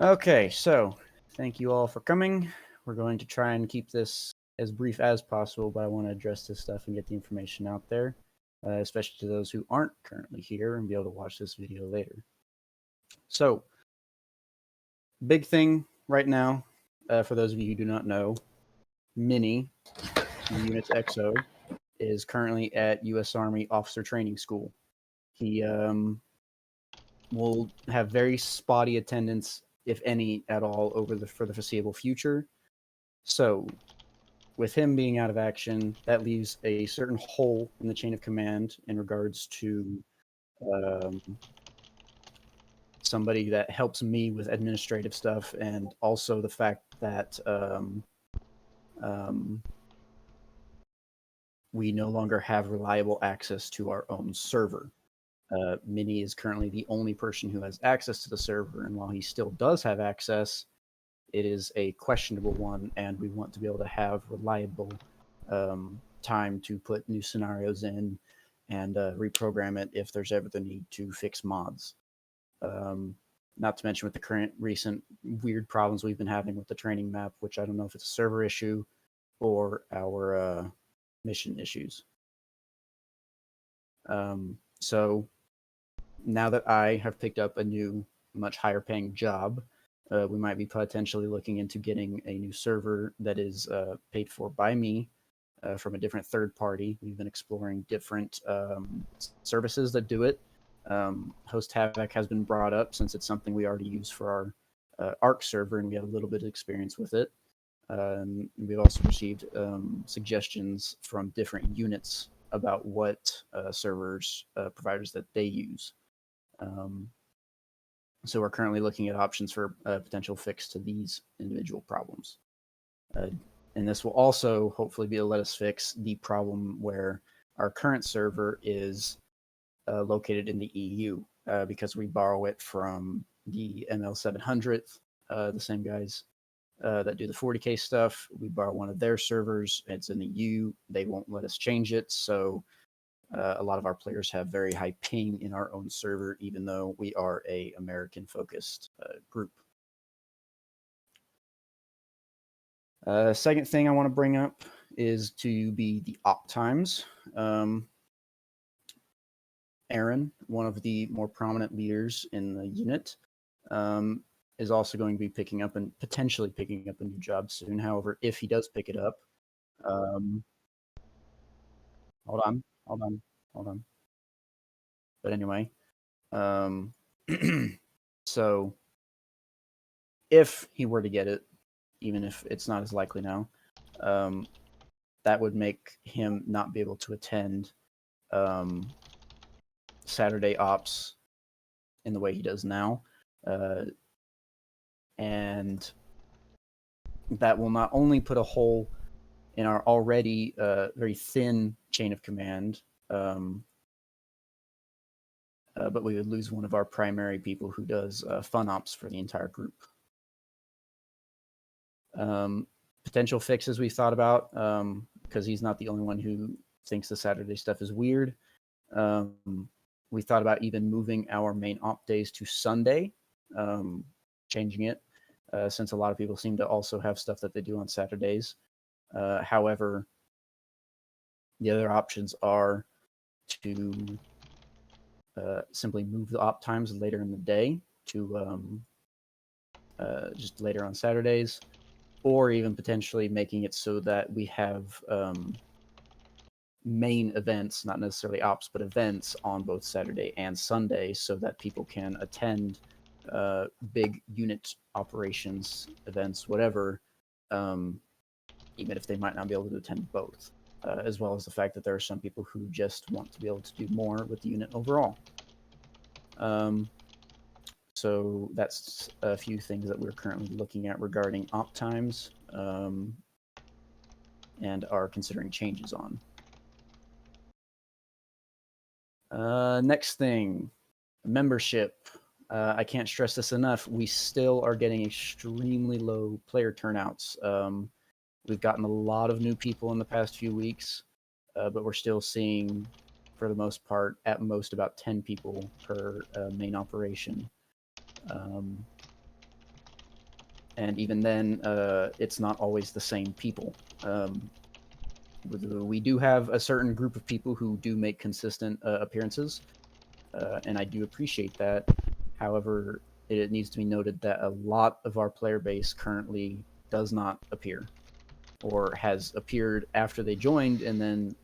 Okay, so thank you all for coming. We're going to try and keep this as brief as possible, but I want to address this stuff and get the information out there, especially to those who aren't currently here and be able to watch this video later. So, big thing right now, for those of you who do not know, Mini, Units XO, is currently at U.S. Army Officer Training School. He will have very spotty attendance, if any at all, for the foreseeable future. So, with him being out of action, that leaves a certain hole in the chain of command in regards to um, somebody that helps me with administrative stuff, and also the fact that we no longer have reliable access to our own server. Minnie is currently the only person who has access to the server, and while he still does have access, it is a questionable one, and we want to be able to have reliable time to put new scenarios in and reprogram it if there's ever the need to fix mods. Not to mention with the current recent weird problems we've been having with the training map, which I don't know if it's a server issue or our mission issues. So now that I have picked up a new, much higher paying job, we might be potentially looking into getting a new server that is paid for by me from a different third party. We've been exploring different services that do it. Host Havoc has been brought up since it's something we already use for our ARC server, and we have a little bit of experience with it. We've also received suggestions from different units about what servers providers that they use. So we're currently looking at options for a potential fix to these individual problems. And this will also hopefully be able to let us fix the problem where our current server is located in the EU because we borrow it from the ML700, the same guys that do the 40K stuff. We borrow one of their servers. It's in the EU. They won't let us change it. So a lot of our players have very high ping in our own server, even though we are a American-focused group. Second thing I want to bring up is to be the op times. Aaron, one of the more prominent leaders in the unit, is also going to be picking up and potentially picking up a new job soon. However, if he does pick it up, hold on. But anyway, so if he were to get it, even if it's not as likely now, that would make him not be able to attend Saturday ops in the way he does now. And that will not only put a hole in our already very thin chain of command, but we would lose one of our primary people who does fun ops for the entire group. Potential fixes we thought about, because he's not the only one who thinks the Saturday stuff is weird. We thought about even moving our main op days to Sunday, changing it, since a lot of people seem to also have stuff that they do on Saturdays. However, the other options are to simply move the op times later in the day to just later on Saturdays, or even potentially making it so that we have main events, not necessarily ops, but events on both Saturday and Sunday so that people can attend big unit operations, events, whatever, even if they might not be able to attend both, as well as the fact that there are some people who just want to be able to do more with the unit overall. So that's a few things that we're currently looking at regarding op times and are considering changes on. Next thing, membership. I can't stress this enough. We still are getting extremely low player turnouts. We've gotten a lot of new people in the past few weeks, but we're still seeing, for the most part, at most about 10 people per main operation. and even then, it's not always the same people. We do have a certain group of people who do make consistent appearances, and I do appreciate that. However, it needs to be noted that a lot of our player base currently does not appear, or has appeared after they joined, and then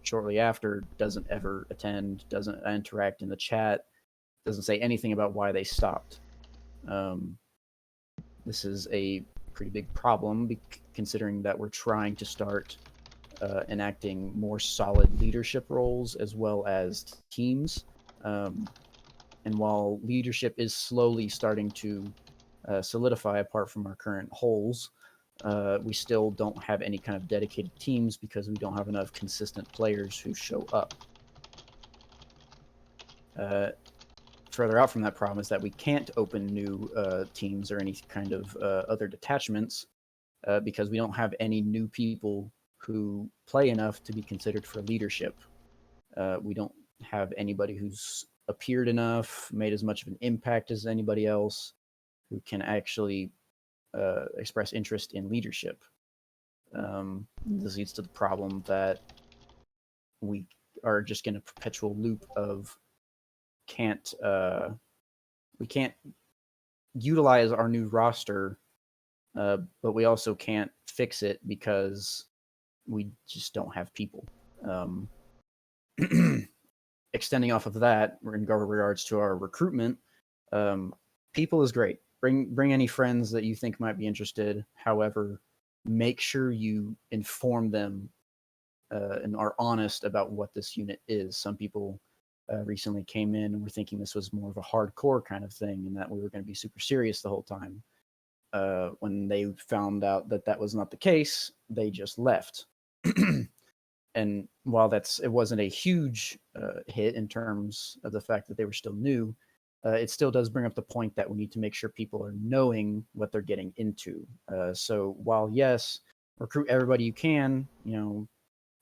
shortly after doesn't ever attend, doesn't interact in the chat, doesn't say anything about why they stopped. This is a pretty big problem, considering that we're trying to start enacting more solid leadership roles as well as teams. And while leadership is slowly starting to solidify apart from our current holes, we still don't have any kind of dedicated teams because we don't have enough consistent players who show up. Further out from that problem is that we can't open new teams or any kind of other detachments because we don't have any new people who play enough to be considered for leadership. We don't have anybody who's appeared enough, made as much of an impact as anybody else, who can actually express interest in leadership. This leads to the problem that we are just in a perpetual loop of we can't utilize our new roster, but we also can't fix it because we just don't have people. Extending off of that, in regards to our recruitment, people is great. Bring any friends that you think might be interested. However, make sure you inform them and are honest about what this unit is. Some people recently came in and were thinking this was more of a hardcore kind of thing and that we were going to be super serious the whole time. When they found out that that was not the case, they just left. And while it wasn't a huge hit in terms of the fact that they were still new, it still does bring up the point that we need to make sure people are knowing what they're getting into. So while yes, recruit everybody you can,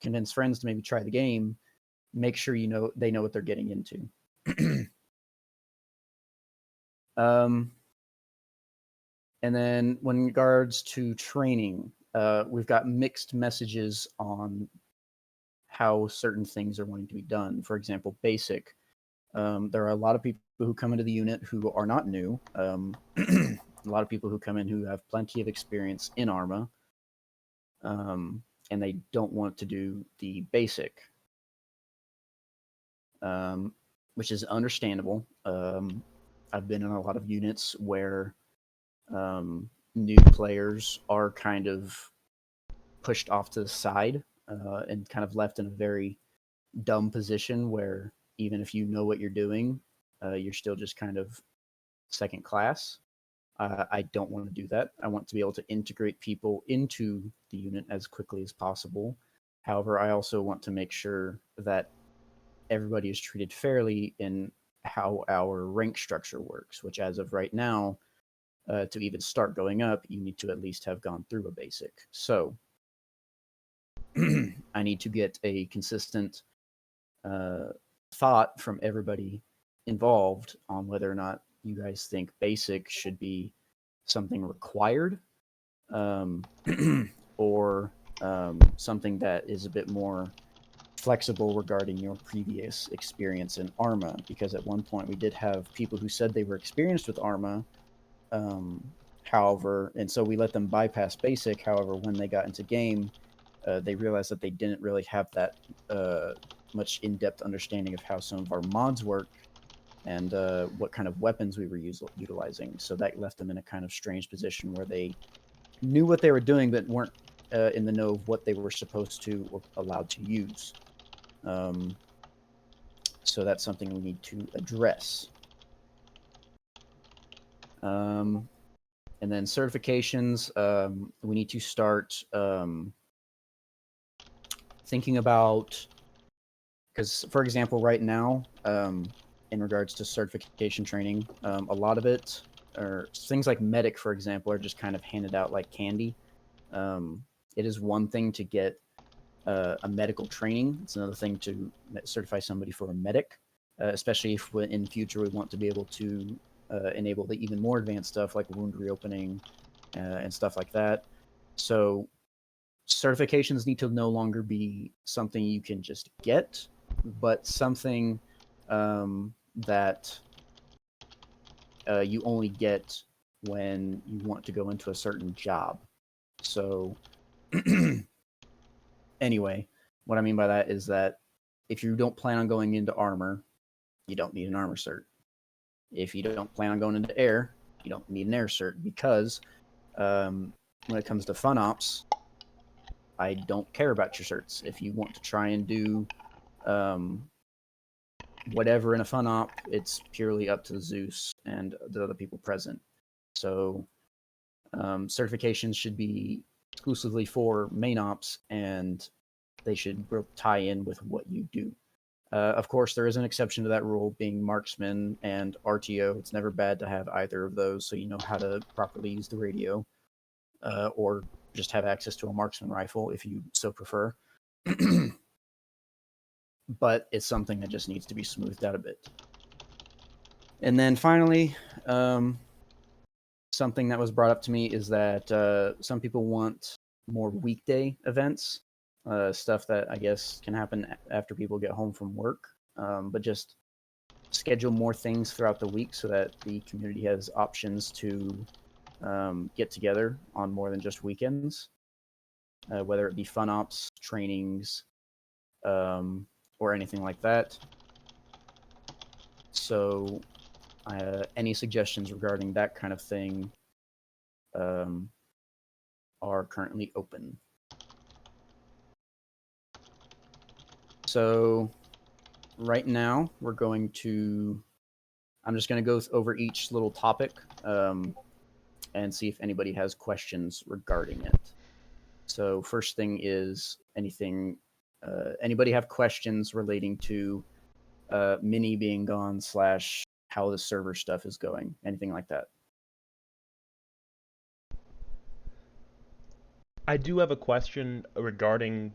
convince friends to maybe try the game, make sure they know what they're getting into. And then when in regards to training, we've got mixed messages on how certain things are wanting to be done. For example, basic. There are a lot of people who come into the unit who are not new. A lot of people who come in who have plenty of experience in Arma, and they don't want to do the basic, which is understandable. I've been in a lot of units where new players are kind of pushed off to the side and kind of left in a very dumb position where even if you know what you're doing, you're still just kind of second class. I don't want to do that. I want to be able to integrate people into the unit as quickly as possible. However, I also want to make sure that everybody is treated fairly in how our rank structure works, which as of right now, to even start going up, you need to at least have gone through a basic. So I need to get a consistent thought from everybody involved on whether or not you guys think basic should be something required, or something that is a bit more flexible regarding your previous experience in Arma. Because at one point we did have people who said they were experienced with Arma, however, and so we let them bypass basic. However, when they got into game, they realized that they didn't really have that much in-depth understanding of how some of our mods work and what kind of weapons we were utilizing. So that left them in a kind of strange position where they knew what they were doing but weren't in the know of what they were supposed to or allowed to use. So that's something we need to address. And then certifications, we need to start thinking about, because for example, right now, in regards to certification training, a lot of it, or things like medic, for example, are just kind of handed out like candy. It is one thing to get a medical training. It's another thing to certify somebody for a medic, especially if in the future we want to be able to enable the even more advanced stuff like wound reopening, and stuff like that. So certifications need to no longer be something you can just get, but something that you only get when you want to go into a certain job. So, anyway, what I mean by that is that if you don't plan on going into armor, you don't need an armor cert. If you don't plan on going into air, you don't need an air cert, because when it comes to fun ops, I don't care about your certs. If you want to try and do whatever in a fun op, it's purely up to Zeus and the other people present. So certifications should be exclusively for main ops, and they should tie in with what you do. Of course, there is an exception to that rule, being marksman and RTO. It's never bad to have either of those, so you know how to properly use the radio, or just have access to a marksman rifle if you so prefer. But it's something that just needs to be smoothed out a bit. And then finally, something that was brought up to me is that some people want more weekday events, stuff that I guess can happen after people get home from work, but just schedule more things throughout the week so that the community has options to get together on more than just weekends, whether it be fun ops, trainings, or anything like that. So any suggestions regarding that kind of thing are currently open. So right now we're going to, I'm just going to go over each little topic and see if anybody has questions regarding it. So first thing is anybody have questions relating to Mini being gone / how the server stuff is going, anything like that? I do have a question regarding,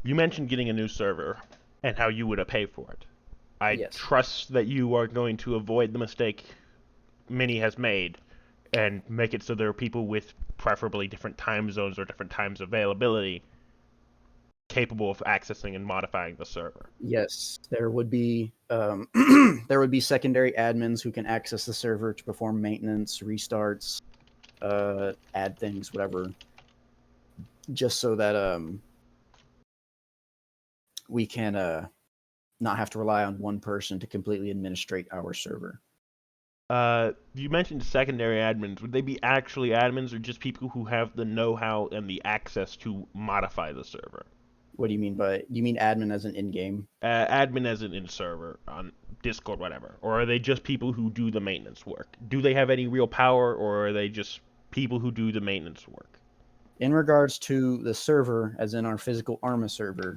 you mentioned getting a new server and how you would pay for it. I Yes. trust that you are going to avoid the mistake Mini has made and make it so there are people with preferably different time zones or different times availability capable of accessing and modifying the server. Yes, there would be there would be secondary admins who can access the server to perform maintenance, restarts, add things, whatever, just so that we can not have to rely on one person to completely administrate our server. You mentioned secondary admins. Would they be actually admins or just people who have the know-how and the access to modify the server? What do you mean by? Do you mean admin as an in-game? Admin as an in-server on Discord, whatever? Or are they just people who do the maintenance work? Do they have any real power, or are they just people who do the maintenance work? In regards to the server, as in our physical Arma server,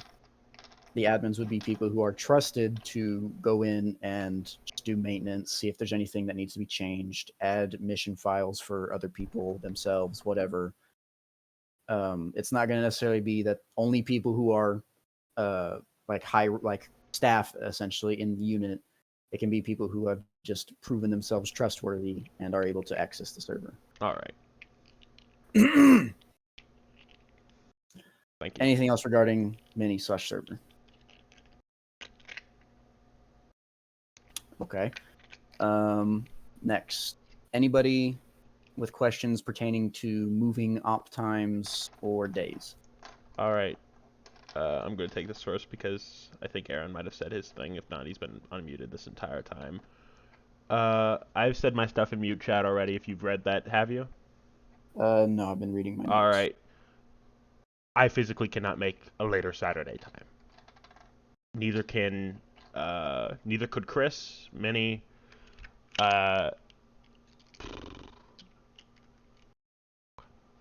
the admins would be people who are trusted to go in and just do maintenance, see if there's anything that needs to be changed, add mission files for other people themselves, whatever. It's not going to necessarily be that only people who are like staff essentially in the unit. It can be people who have just proven themselves trustworthy and are able to access the server. All right. Thank you. Anything else regarding mini / server? Okay. Next, anybody with questions pertaining to moving op times or days? All right. I'm going to take this first because I think Aaron might have said his thing. If not, he's been unmuted this entire time. I've said my stuff in mute chat already. If you've read that, have you? No, I've been reading my notes. All right. I physically cannot make a later Saturday time. Neither could Chris, Minnie. Out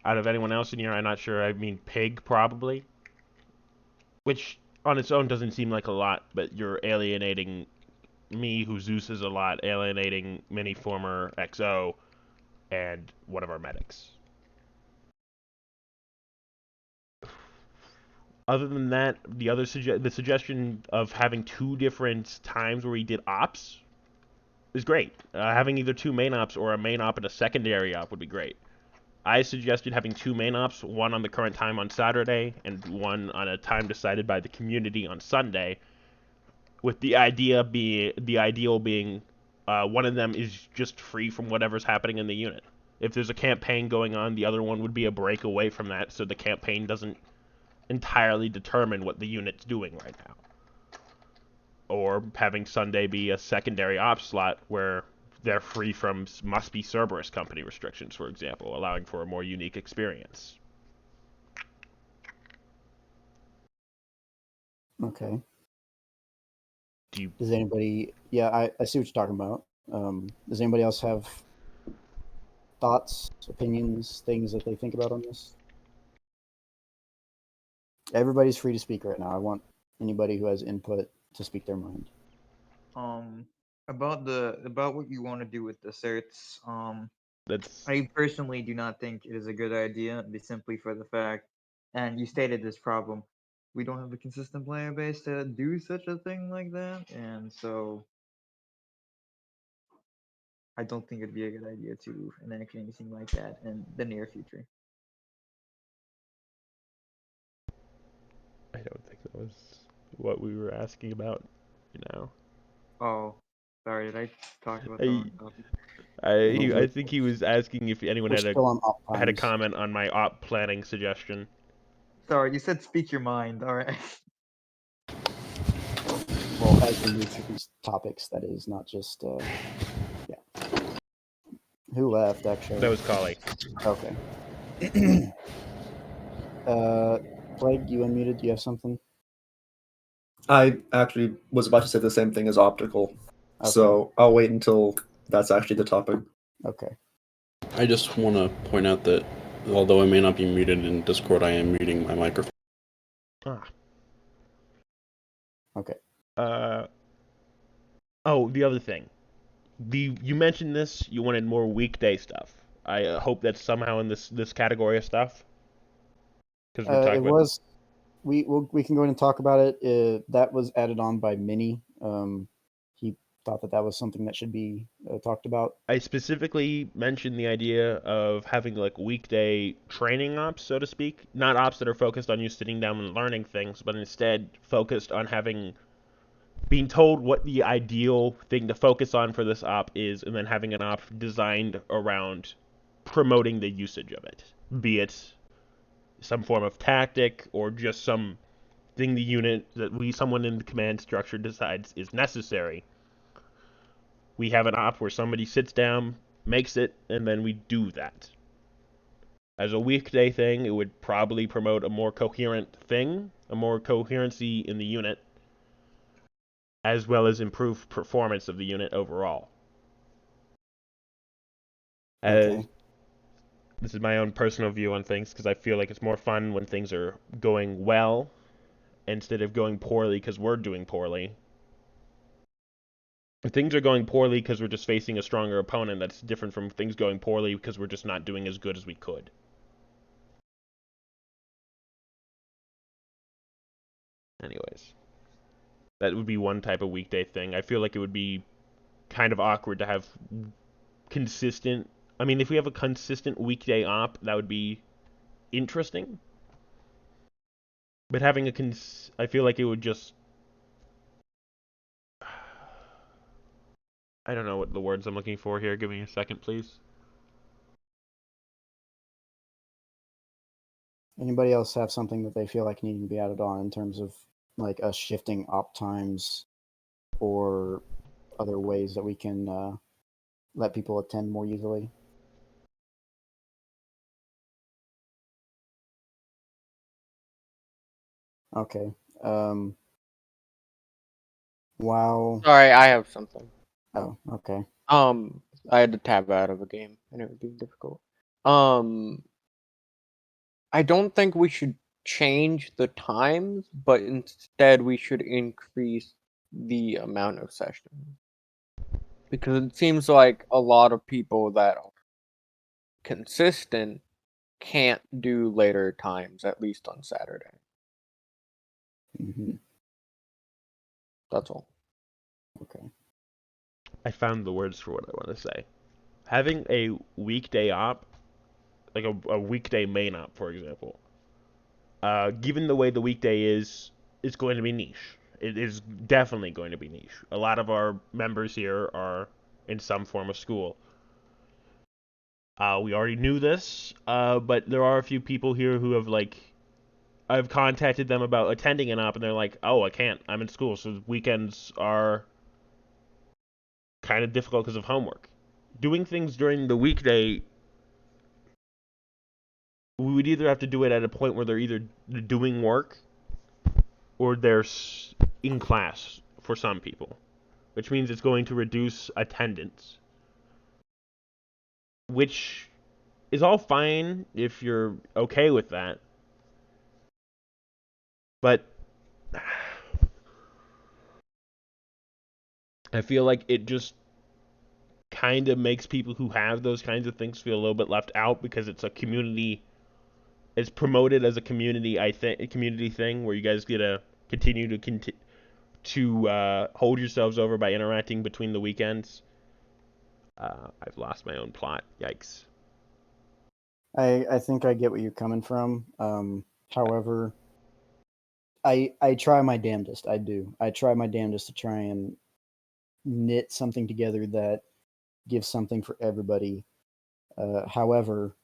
of anyone else in here, I'm not sure. I mean, Pig probably, which on its own doesn't seem like a lot, but you're alienating me, who Zeus is a lot, alienating many former XO, and one of our medics. Other than that, the suggestion of having 2 different times where we did ops is great. Having either 2 main ops or a main op and a secondary op would be great. I suggested having 2 main ops, one on the current time on Saturday and one on a time decided by the community on Sunday, with the ideal being one of them is just free from whatever's happening in the unit. If there's a campaign going on, the other one would be a break away from that, so the campaign doesn't entirely determine what the unit's doing right now. Or having Sunday be a secondary op slot where they're free from must be Cerberus company restrictions, for example, allowing for a more unique experience. Okay. Do you? Does anybody? Yeah, I see what you're talking about. Does anybody else have thoughts, opinions, things that they think about on this? Everybody's free to speak right now. I want anybody who has input to speak their mind. Um, about what you want to do with the certs. That's I personally do not think it is a good idea, simply for the fact, and you stated this problem. We don't have a consistent player base to do such a thing like that, and so I don't think it'd be a good idea to enact anything like that in the near future. I don't think that was what we were asking about. Oh, sorry, did I talk about the I wrong topic? I think he was asking if anyone We're still on op had a times. comment on my op planning suggestion. Sorry, you said speak your mind. All right. Well, as we move through these topics, that is not just. Yeah. Who left actually? That was Kali. Okay. Plague, you unmuted. Do you have something? I actually was about to say the same thing as optical, Okay. so I'll wait until that's actually the topic. Okay. I just want to point out that although I may not be muted in Discord, I am muting my microphone. Ah. Okay. Oh, the other thing. You mentioned this. You wanted more weekday stuff. I hope that's somehow in this category of stuff. Because we're talking It about. was. We can go ahead and talk about it. That was added on by Minnie. He thought that was something that should be talked about. I specifically mentioned the idea of having like weekday training ops, so to speak. Not ops that are focused on you sitting down and learning things, but instead focused on being told what the ideal thing to focus on for this op is, and then having an op designed around promoting the usage of it. Be it some form of tactic or just some thing the unit that someone in the command structure decides is necessary. We have an op where somebody sits down, makes it, and then we do that. As a weekday thing, it would probably promote a more coherent thing, a more coherency in the unit, as well as improve performance of the unit overall. Okay. This is my own personal view on things because I feel like it's more fun when things are going well instead of going poorly because we're doing poorly. If things are going poorly because we're just facing a stronger opponent, that's different from things going poorly because we're just not doing as good as we could. Anyways, that would be one type of weekday thing. I feel like it would be kind of awkward to have consistent. I mean, if we have a consistent weekday op, that would be interesting. But having I feel like it would just. I don't know what the words I'm looking for here. Give me a second, please. Anybody else have something that they feel like needing to be added on in terms of like us shifting op times or other ways that we can let people attend more easily? Okay. Wow. Sorry, I have something. Oh, okay. I had to tab out of a game and it would be difficult. I don't think we should change the times, but instead we should increase the amount of sessions. Because it seems like a lot of people that are consistent can't do later times, at least on Saturday. Mm-hmm. That's all. Okay. I found the words for what I want to say. Having a weekday op like a weekday main op, for example. Given the way the weekday is, it's going to be niche. It is definitely going to be niche. A lot of our members here are in some form of school. We already knew this, but there are a few people here who have I've contacted them about attending an op, and they're like, "Oh, I can't. I'm in school, so weekends are kind of difficult because of homework." Doing things during the weekday, we would either have to do it at a point where they're either doing work or they're in class for some people, which means it's going to reduce attendance, which is all fine if you're okay with that. But I feel like it just kind of makes people who have those kinds of things feel a little bit left out because it's a community. It's promoted as a community, I think, a community thing where you guys get to continue to hold yourselves over by interacting between the weekends. I've lost my own plot. Yikes. I think I get where you're coming from. However, I try my damnedest. I do. I try my damnedest to try and knit something together that gives something for everybody. However,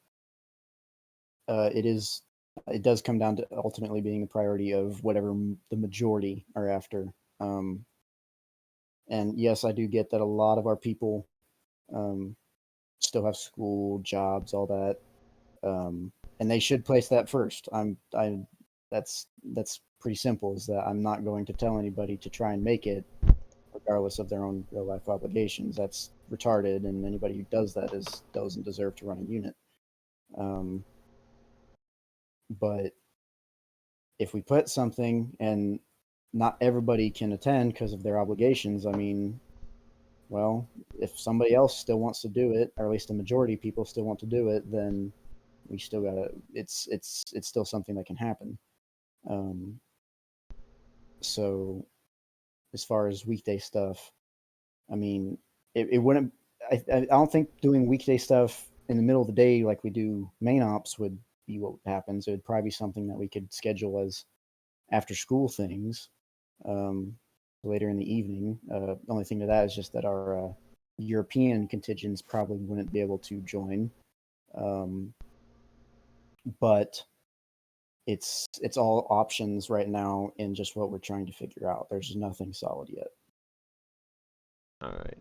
it does come down to ultimately being the priority of whatever the majority are after. And yes, I do get that a lot of our people still have school, jobs, all that, and they should place that first. That's pretty simple. Is that I'm not going to tell anybody to try and make it, regardless of their own real life obligations. That's retarded, and anybody who does that doesn't deserve to run a unit. But if we put something and not everybody can attend because of their obligations, I mean, well, if somebody else still wants to do it, or at least a majority of people still want to do it, then we still gotta. It's still something that can happen. So, as far as weekday stuff, I mean, it wouldn't. I don't think doing weekday stuff in the middle of the day like we do main ops would be what happens. It would probably be something that we could schedule as after school things later in the evening. The only thing to that is just that our European contingents probably wouldn't be able to join. But it's all options right now in just what we're trying to figure out. There's nothing solid yet. All right.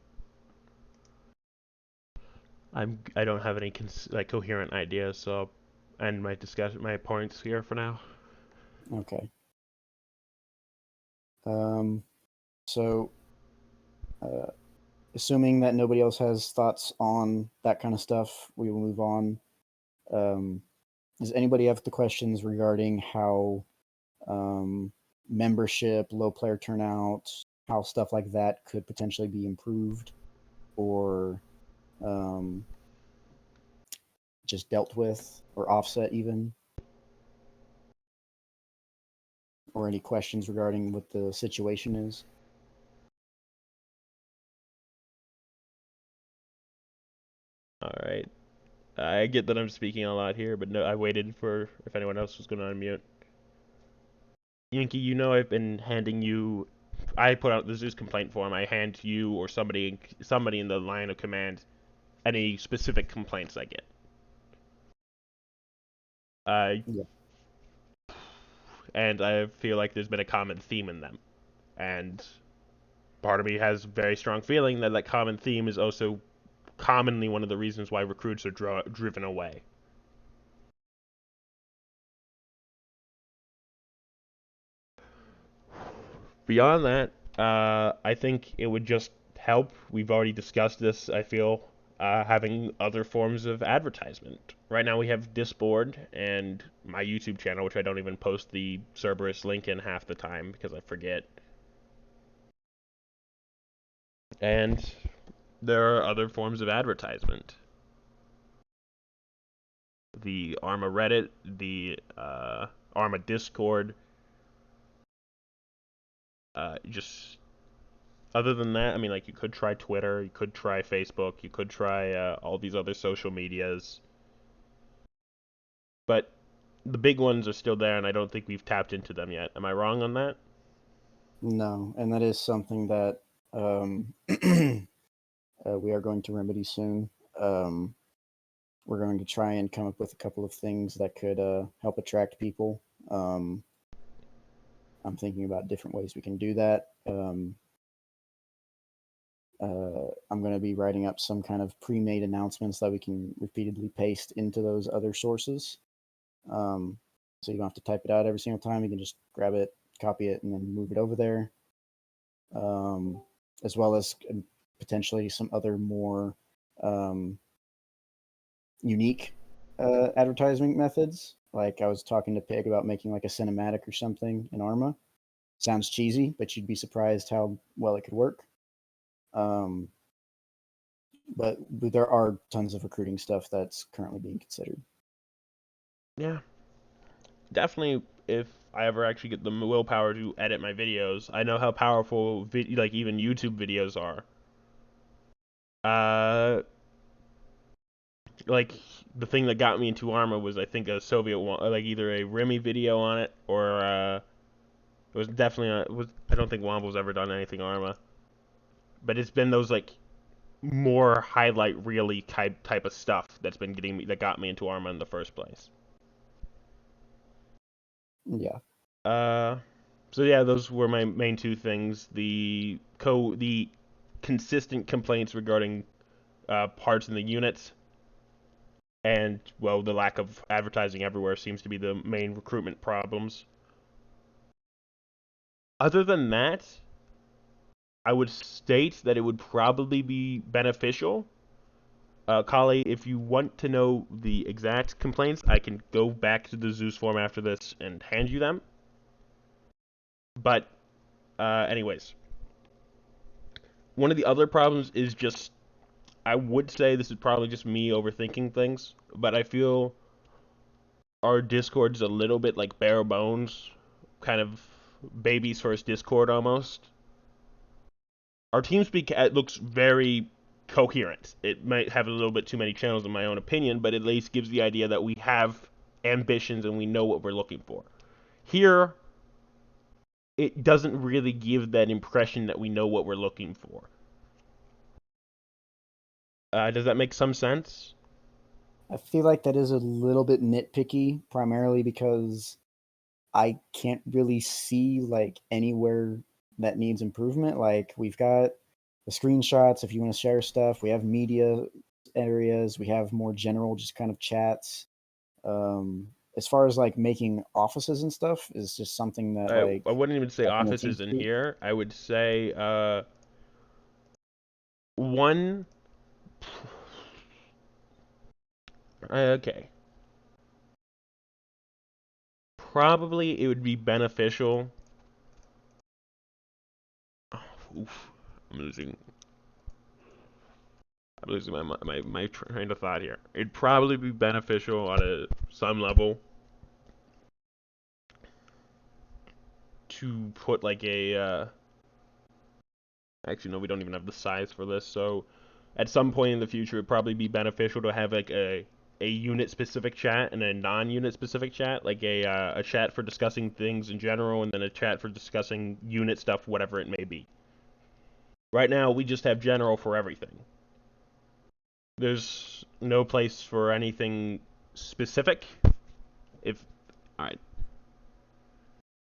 I don't have any coherent ideas, so I'll end my points here for now. Okay. So, assuming that nobody else has thoughts on that kind of stuff, we will move on. Does anybody have the questions regarding how membership, low player turnout, how stuff like that could potentially be improved or just dealt with or offset even? Or any questions regarding what the situation is? All right. I get that I'm speaking a lot here, but no, I waited for if anyone else was going to unmute. Yankee, you know I've been handing you. I put out the Zeus complaint form. I hand to you or somebody in the line of command any specific complaints I get. Yeah. And I feel like there's been a common theme in them. And part of me has a very strong feeling that that common theme is also commonly one of the reasons why recruits are driven away. Beyond that, I think it would just help. We've already discussed this, I feel, having other forms of advertisement. Right now we have Discord and my YouTube channel, which I don't even post the Cerberus link in half the time because I forget. And there are other forms of advertisement. The Arma Reddit, the Arma Discord. Just other than that, I mean, like you could try Twitter, you could try Facebook, you could try all these other social medias. but the big ones are still there, and I don't think we've tapped into them yet. Am I wrong on that? No, and that is something that we are going to remedy soon. We're going to try and come up with a couple of things that could help attract people. I'm thinking about different ways we can do that. I'm going to be writing up some kind of pre-made announcements that we can repeatedly paste into those other sources. So you don't have to type it out every single time. You can just grab it, copy it, and then move it over there. As well as potentially some other more unique advertising methods. Like I was talking to Pig about making like a cinematic or something in Arma. Sounds cheesy, but you'd be surprised how well it could work. But there are tons of recruiting stuff that's currently being considered. Yeah. Definitely, if I ever actually get the willpower to edit my videos, I know how powerful like even YouTube videos are. Like the thing that got me into Arma was I think a Soviet one, like either a Remy video on it or it was definitely I don't think Womble's ever done anything Arma, but it's been those like more highlight really type of stuff that got me into Arma in the first place. Yeah. So yeah, those were my main two things: the consistent complaints regarding parts in the units, and well, the lack of advertising everywhere seems to be the main recruitment problems. Other than that, I would state that it would probably be beneficial. Kali, if you want to know the exact complaints, I can go back to the Zeus form after this and hand you them. But, anyways, one of the other problems is just, I would say this is probably just me overthinking things, but I feel our Discord's a little bit like bare bones, kind of baby's first Discord almost. Our TeamSpeak looks very coherent. It might have a little bit too many channels in my own opinion, but at least gives the idea that we have ambitions and we know what we're looking for. Here, it doesn't really give that impression that we know what we're looking for. Does that make some sense? I feel like that is a little bit nitpicky, primarily because I can't really see like anywhere that needs improvement. Like we've got the screenshots if you want to share stuff. We have media areas. We have more general, just kind of chats. As far as like making offices and stuff is just something that like I wouldn't even say up in the offices in TeamSpeak. here. I would say one. Okay. Probably it would be beneficial. Oh, oof. I'm losing. I'm losing my train of thought here. It'd probably be beneficial on some level to put like a. Actually, no, we don't even have the size for this. So, at some point in the future, it'd probably be beneficial to have like a unit specific chat and a non-unit specific chat, like a chat for discussing things in general, and then a chat for discussing unit stuff, whatever it may be. Right now, we just have general for everything. There's no place for anything specific. If all right,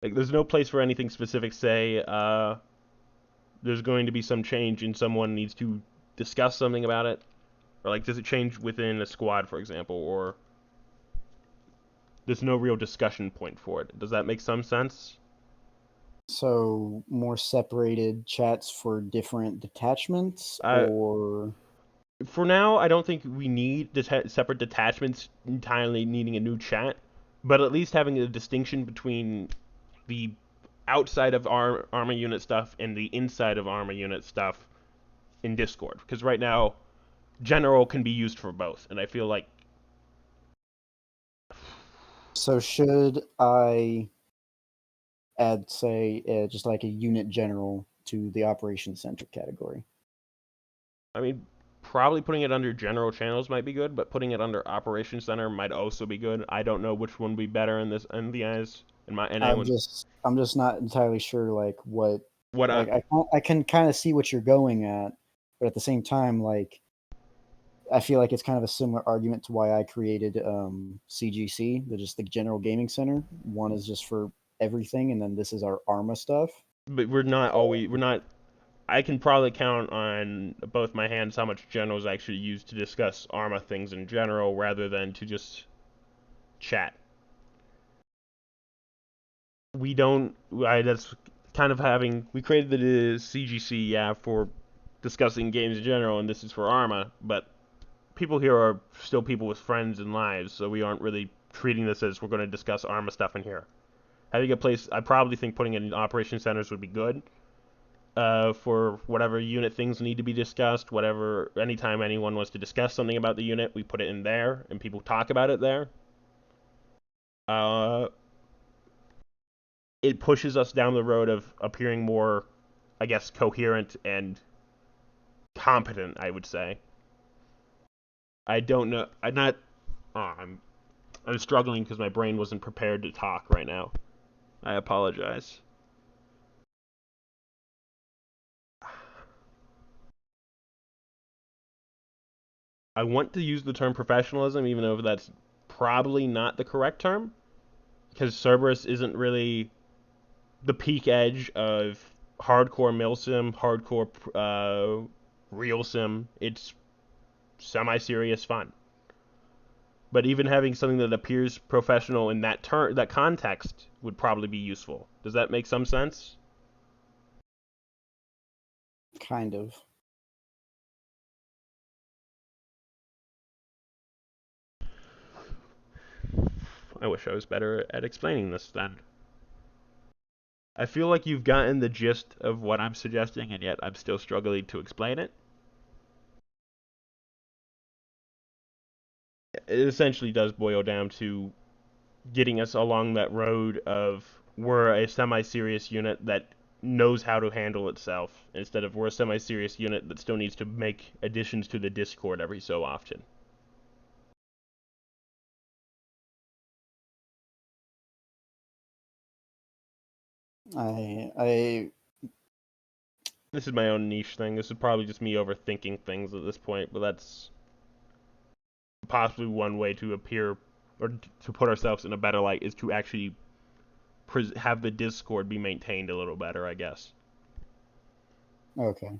like there's no place for anything specific. Say, there's going to be some change and someone needs to discuss something about it, or like does it change within a squad, for example, or there's no real discussion point for it. Does that make some sense? So more separated chats for different detachments, Uh, or for now, I don't think we need separate detachments entirely needing a new chat, but at least having a distinction between the outside of our Arma unit stuff and the inside of Arma unit stuff in Discord. Because right now, general can be used for both, and I feel like. so should I add, say, just like a unit general to the operations center category? I mean, probably putting it under general channels might be good, but putting it under operations center might also be good. I don't know which one would be better in the eyes. I'm just not entirely sure like what what like I can kind of see what you're going at, but at the same time, like I feel like it's kind of a similar argument to why I created CGC, just the General Gaming Center. One is just for everything, and then this is our ARMA stuff. but we're not. I can probably count on both my hands how much generals actually use to discuss ARMA things in general, rather than to just chat. We don't. That's kind of having. We created the CGC, yeah, for discussing games in general, and this is for ARMA, but people here are still people with friends and lives, so we aren't really treating this as we're going to discuss ARMA stuff in here. Having a place, I probably think putting it in operation centers would be good. For whatever unit things need to be discussed, whatever, anytime anyone wants to discuss something about the unit, we put it in there, and people talk about it there. It pushes us down the road of appearing more, I guess, coherent and competent, I would say. I don't know. I'm not. Oh, I'm struggling because my brain wasn't prepared to talk right now. I apologize. I want to use the term professionalism, even though that's probably not the correct term, because Cerberus isn't really the peak edge of hardcore milsim, hardcore real sim. It's semi-serious fun. But even having something that appears professional in that context would probably be useful. Does that make some sense? Kind of. I wish I was better at explaining this then. I feel like you've gotten the gist of what I'm suggesting, and yet I'm still struggling to explain it. It essentially does boil down to getting us along that road of we're a semi-serious unit that knows how to handle itself, instead of we're a semi-serious unit that still needs to make additions to the Discord every so often. I This is my own niche thing. This is probably just me overthinking things at this point, but that's possibly one way to appear or to put ourselves in a better light is to actually have the Discord be maintained a little better, I guess. Okay.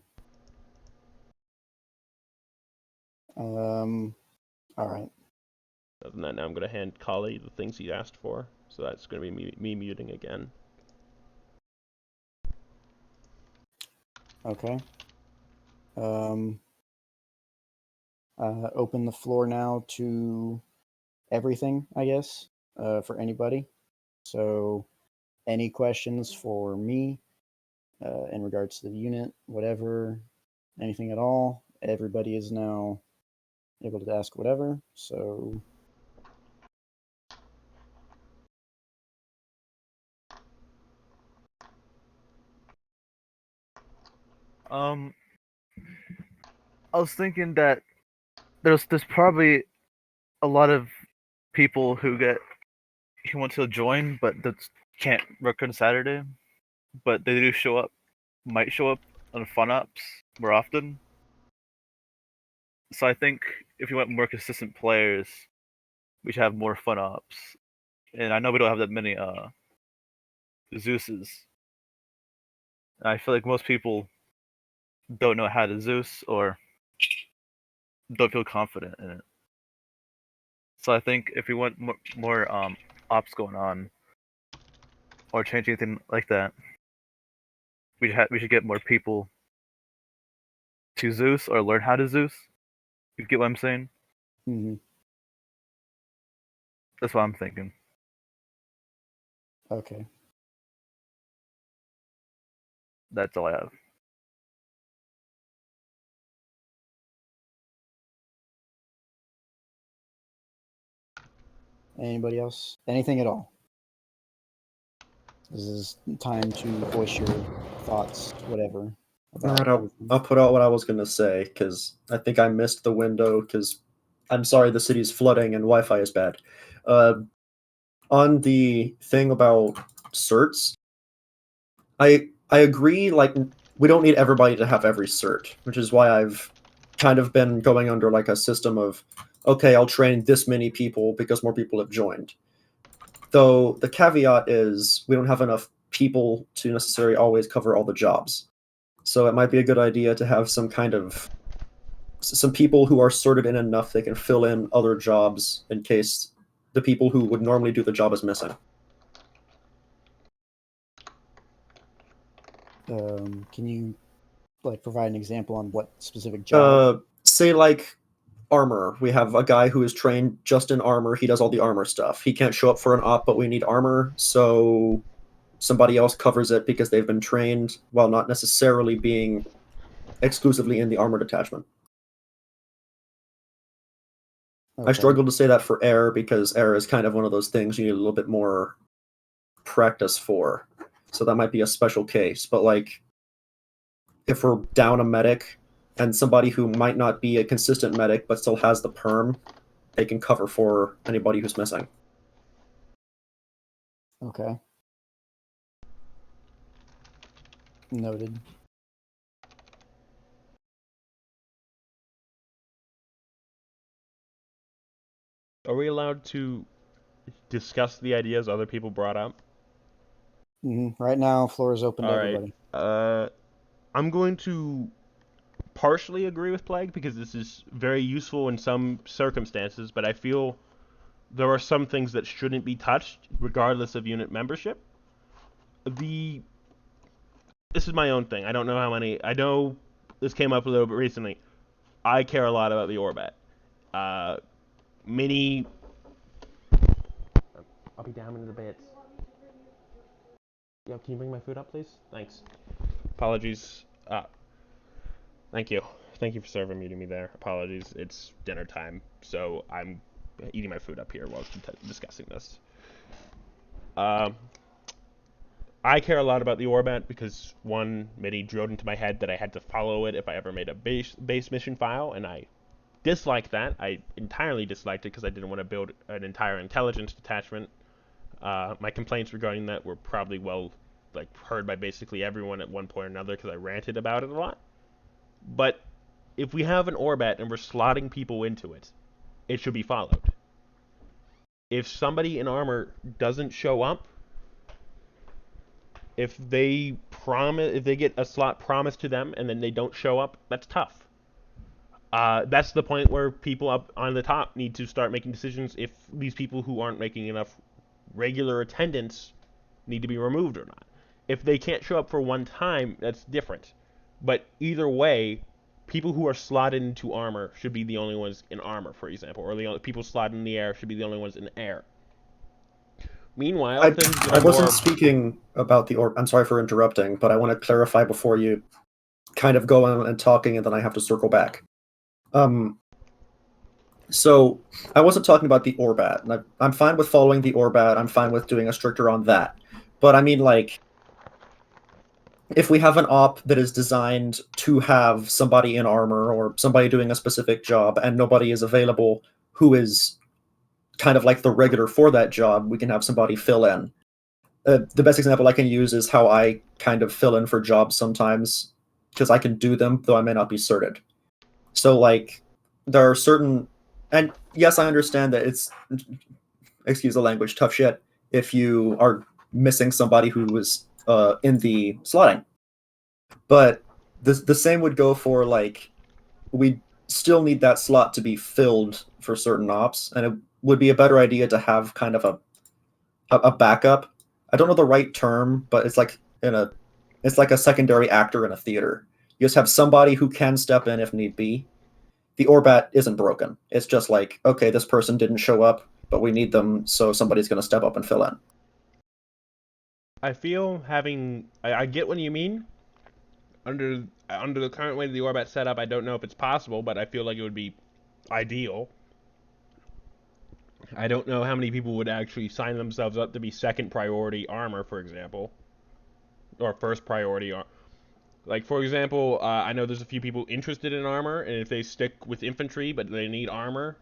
All right. Other than that, now I'm going to hand Kali the things he asked for. So that's going to be me muting again. Okay. Open the floor now to everything, I guess, for anybody. So, any questions for me in regards to the unit, whatever, anything at all? Everybody is now able to ask whatever. So, I was thinking that there's probably a lot of people who want to join but that can't work on Saturday, but they do might show up on fun ops more often. So I think if you want more consistent players, we should have more fun ops. And I know we don't have that many Zeuses. I feel like most people don't know how to Zeus or don't feel confident in it. So I think if we want more ops going on or change anything like that, we should get more people to Zeus or learn how to Zeus. You get what I'm saying? mm-hmm. That's what I'm thinking. Okay. That's all I have. Anybody else? Anything at all? This is time to voice your thoughts, whatever. about I'll put out what I was gonna say because I think I missed the window because I'm sorry the city's flooding and Wi-Fi is bad. On the thing about certs, I agree. Like we don't need everybody to have every cert, which is why I've kind of been going under like a system of okay, I'll train this many people because more people have joined. Though the caveat is we don't have enough people to necessarily always cover all the jobs. So it might be a good idea to have some kind of some people who are sorted in enough they can fill in other jobs in case the people who would normally do the job is missing. Can you like provide an example on what specific job? Say like armor. We have a guy who is trained just in armor. He does all the armor stuff. He can't show up for an op, but we need armor, so somebody else covers it because they've been trained while not necessarily being exclusively in the armor detachment. Okay. I struggle to say that for air because air is kind of one of those things you need a little bit more practice for. So that might be a special case. But like if we're down a medic and somebody who might not be a consistent medic but still has the perm, they can cover for anybody who's missing. Okay. Noted. Are we allowed to discuss the ideas other people brought up? Right now, floor is open to All right. everybody. I'm going to partially agree with Plague because this is very useful in some circumstances, but I feel there are some things that shouldn't be touched regardless of unit membership. This is my own thing. I don't know how many. I know this came up a little bit recently. I care a lot about the Orbat. Many. I'll be down in a bit. Yo, can you bring my food up, please? Thanks. Apologies. Thank you. Thank you for serving me there. Apologies. It's dinner time, so I'm eating my food up here while discussing this. I care a lot about the Orbat because one, Midi drilled into my head that I had to follow it if I ever made a base mission file, and I disliked that. I entirely disliked it because I didn't want to build an entire intelligence detachment. My complaints regarding that were probably heard by basically everyone at one point or another because I ranted about it a lot. But if we have an Orbat and we're slotting people into it, it should be followed. If somebody in armor doesn't show up, if they get a slot promised to them and then they don't show up, that's tough. That's the point where people up on the top need to start making decisions if these people who aren't making enough regular attendance need to be removed or not. If they can't show up for one time, that's different. But either way, people who are slotted into armor should be the only ones in armor, for example, or the only people slotted in the air should be the only ones in air. Meanwhile, I wasn't speaking about the orb. I'm sorry for interrupting, but I want to clarify before you kind of go on and talking, and then I have to circle back. So I wasn't talking about the Orbat. And I'm fine with following the Orbat. I'm fine with doing a stricter on that. But I mean, like, if we have an op that is designed to have somebody in armor or somebody doing a specific job and nobody is available who is kind of like the regular for that job, we can have somebody fill in. The best example I can use is how I kind of fill in for jobs sometimes because I can do them, though I may not be certed. So, like, there are certain, and yes, I understand that it's, excuse the language, tough shit if you are missing somebody who was in the slotting. But the same would go for like we still need that slot to be filled for certain ops, and it would be a better idea to have kind of a backup. I don't know the right term, but it's like a secondary actor in a theater. You just have somebody who can step in if need be. The Orbat isn't broken. It's just like, okay, this person didn't show up, but we need them, so somebody's going to step up and fill in. I feel I get what you mean. Under the current way the Orbat's set up, I don't know if it's possible, but I feel like it would be ideal. I don't know how many people would actually sign themselves up to be second priority armor, for example, or first priority. Like, for example, I know there's a few people interested in armor, and if they stick with infantry but they need armor,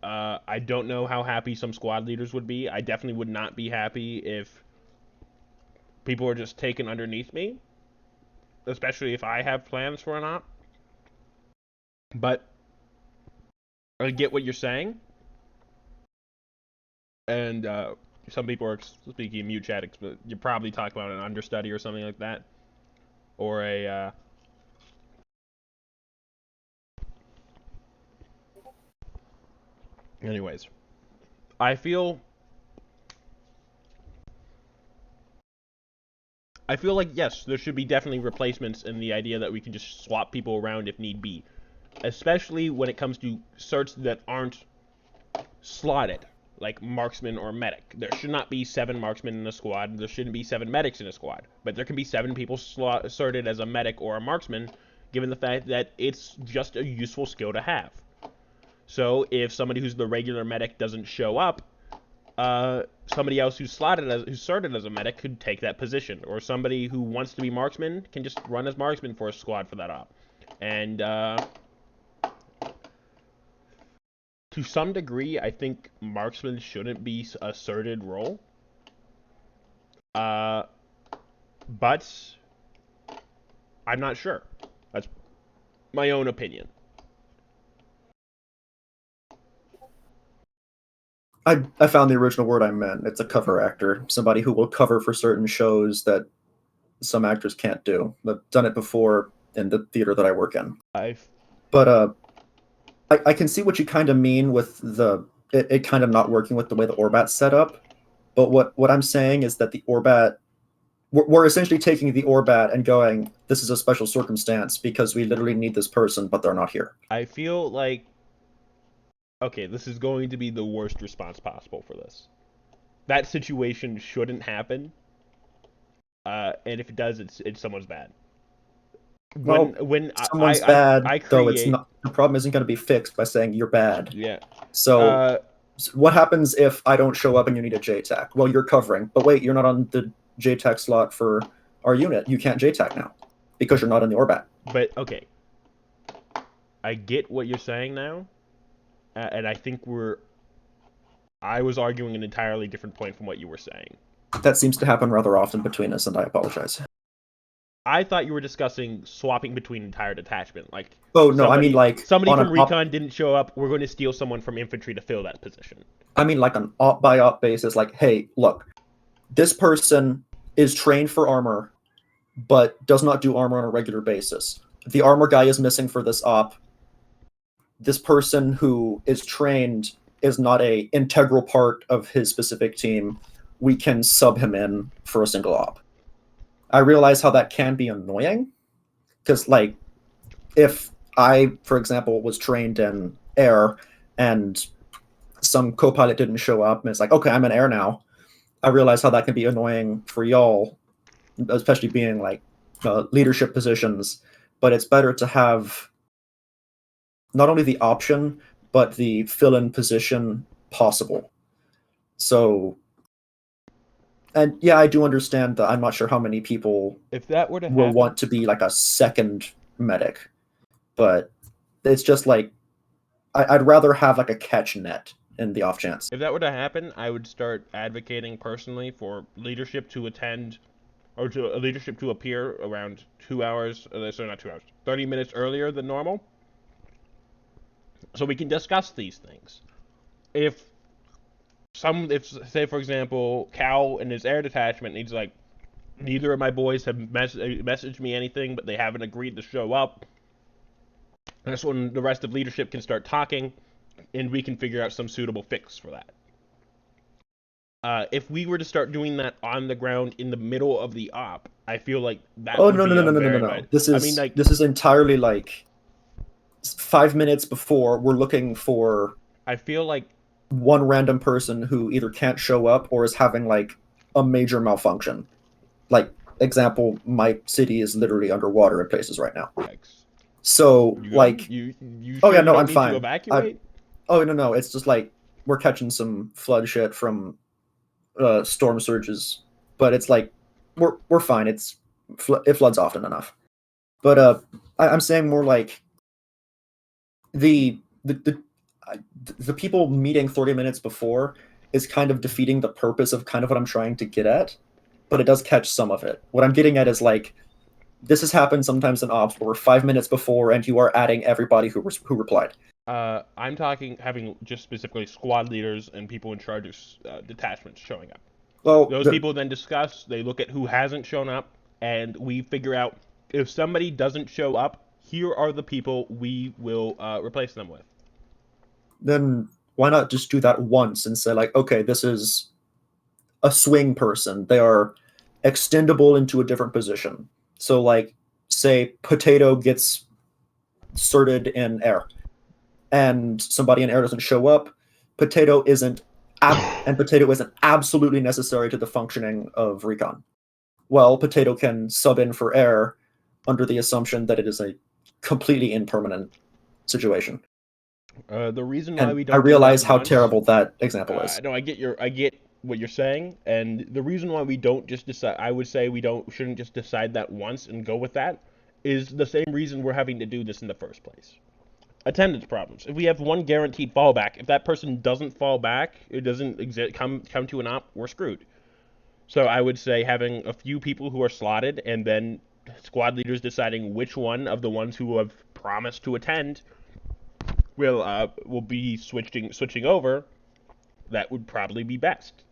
I don't know how happy some squad leaders would be. I definitely would not be happy if people are just taken underneath me, especially if I have plans for an op. But I get what you're saying, and some people are speaking in mute chat, but you're probably talking about an understudy or something like that, or a. Anyways, I feel like, yes, there should be definitely replacements in the idea that we can just swap people around if need be, especially when it comes to certs that aren't slotted, like marksman or medic. There should not be 7 marksmen in a squad. There shouldn't be 7 medics in a squad. But there can be 7 people sorted as a medic or a marksman, given the fact that it's just a useful skill to have. So if somebody who's the regular medic doesn't show up, somebody else who's sorted as a medic could take that position, or somebody who wants to be marksman can just run as marksman for a squad for that op. And to some degree, I think marksman shouldn't be a sorted role. But I'm not sure. That's my own opinion. I found the original word I meant. It's a cover actor, somebody who will cover for certain shows that some actors can't do. I've done it before in the theater that I work in. But I can see what you kind of mean with it kind of not working with the way the Orbat's set up. But what I'm saying is that the Orbat, we're essentially taking the Orbat and going, this is a special circumstance because we literally need this person, but they're not here. I feel like, okay, this is going to be the worst response possible for this. That situation shouldn't happen, and if it does, it's someone's bad. When someone's bad, I create, though, it's not, the problem isn't going to be fixed by saying you're bad. Yeah. So what happens if I don't show up and you need a JTAC? Well, you're covering, but wait, you're not on the JTAC slot for our unit. You can't JTAC now because you're not in the Orbat. But okay, I get what you're saying now, and I think I was arguing an entirely different point from what you were saying. That seems to happen rather often between us, and I apologize. I thought you were discussing swapping between entire detachment. Like, oh no, I mean like somebody from recon didn't show up. We're going to steal someone from infantry to fill that position. I mean like an op by op basis. Like, hey, look, this person is trained for armor, but does not do armor on a regular basis. The armor guy is missing for this op. This person who is trained is not a integral part of his specific team. We can sub him in for a single op. I realize how that can be annoying, because like if I, for example, was trained in air and some co-pilot didn't show up and it's like, okay, I'm in air now, I realize how that can be annoying for y'all, especially being like leadership positions. But it's better to have not only the option but the fill-in position possible. So, and yeah, I do understand that I'm not sure how many people if that were to will want to be like a second medic, but it's just like I'd rather have like a catch net in the off chance. If that were to happen, I would start advocating personally for leadership to attend, or to leadership to appear around 2 hours, sorry, not 2 hours, 30 minutes earlier than normal, so we can discuss these things. If say for example, Cal in his air detachment needs, like, neither of my boys have messaged me anything, but they haven't agreed to show up, that's when the rest of leadership can start talking, and we can figure out some suitable fix for that. If we were to start doing that on the ground in the middle of the op, I feel like that would be no. This is, I mean, like, this is entirely like 5 minutes before we're looking for, I feel like, one random person who either can't show up or is having like a major malfunction. Like, example, my city is literally underwater in places right now. So like, oh yeah, no, I'm fine. Oh no, it's just like we're catching some flood shit from storm surges, but it's like we're fine. It floods often enough. But I'm saying more like the the the, the people meeting 30 minutes before is kind of defeating the purpose of kind of what I'm trying to get at, but it does catch some of it. What I'm getting at is like this has happened sometimes in ops where we're 5 minutes before and you are adding everybody who replied. I'm talking having just specifically squad leaders and people in charge of detachments showing up. Well, Those people then discuss, they look at who hasn't shown up, and we figure out if somebody doesn't show up, here are the people we will replace them with. Then why not just do that once and say like, okay, this is a swing person. They are extendable into a different position. So like, say potato gets sorted in air, and somebody in air doesn't show up. Potato isn't absolutely necessary to the functioning of recon. Well, potato can sub in for air under the assumption that it is a completely impermanent situation. The reason why And we don't I realize do that how once, terrible that example is. No, I get what you're saying, and the reason why we don't just decide, I would say shouldn't just decide that once and go with that, is the same reason we're having to do this in the first place. Attendance problems. If we have one guaranteed fallback, if that person doesn't fall back, it doesn't come to an op, we're screwed. So I would say having a few people who are slotted, and then squad leaders deciding which one of the ones who have promised to attend will be switching over. That would probably be best.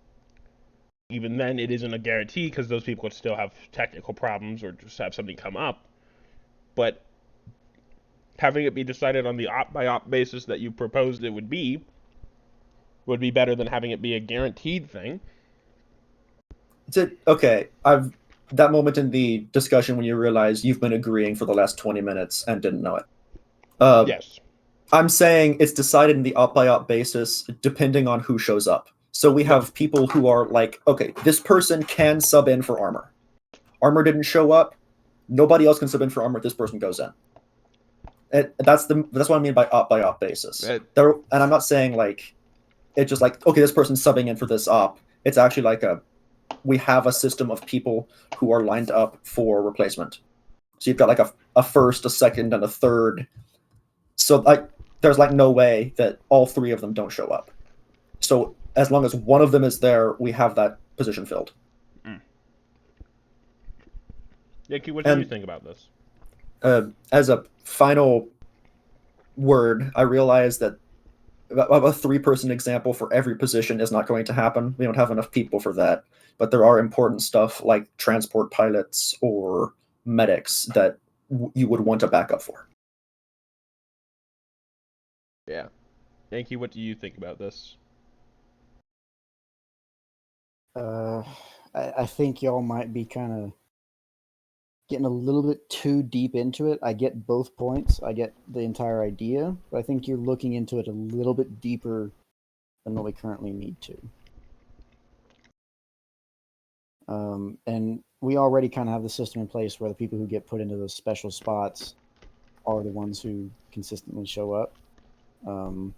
Even then, it isn't a guarantee because those people could still have technical problems or just have something come up. But having it be decided on the op by op basis that you proposed it would be better than having it be a guaranteed thing. Okay, I've that moment in the discussion when you realize you've been agreeing for the last 20 minutes and didn't know it. Yes. I'm saying it's decided in the op by op basis depending on who shows up. So we have people who are like, okay, this person can sub in for armor. Armor didn't show up. Nobody else can sub in for armor. This person goes in. That's what I mean by op basis. And I'm not saying like it's just like, okay, this person's subbing in for this op. It's actually like we have a system of people who are lined up for replacement. So you've got like a first, a second, and a third. So like there's like no way that all three of them don't show up. So as long as one of them is there, we have that position filled. Yankee, what do you think about this? As a final word, I realize that a three-person example for every position is not going to happen. We don't have enough people for that. But there are important stuff like transport pilots or medics that you would want a backup for. Yeah. Yankee, what do you think about this? I think y'all might be kind of getting a little bit too deep into it. I get both points. I get the entire idea, but I think you're looking into it a little bit deeper than what we currently need to. And we already kind of have the system in place where the people who get put into those special spots are the ones who consistently show up. And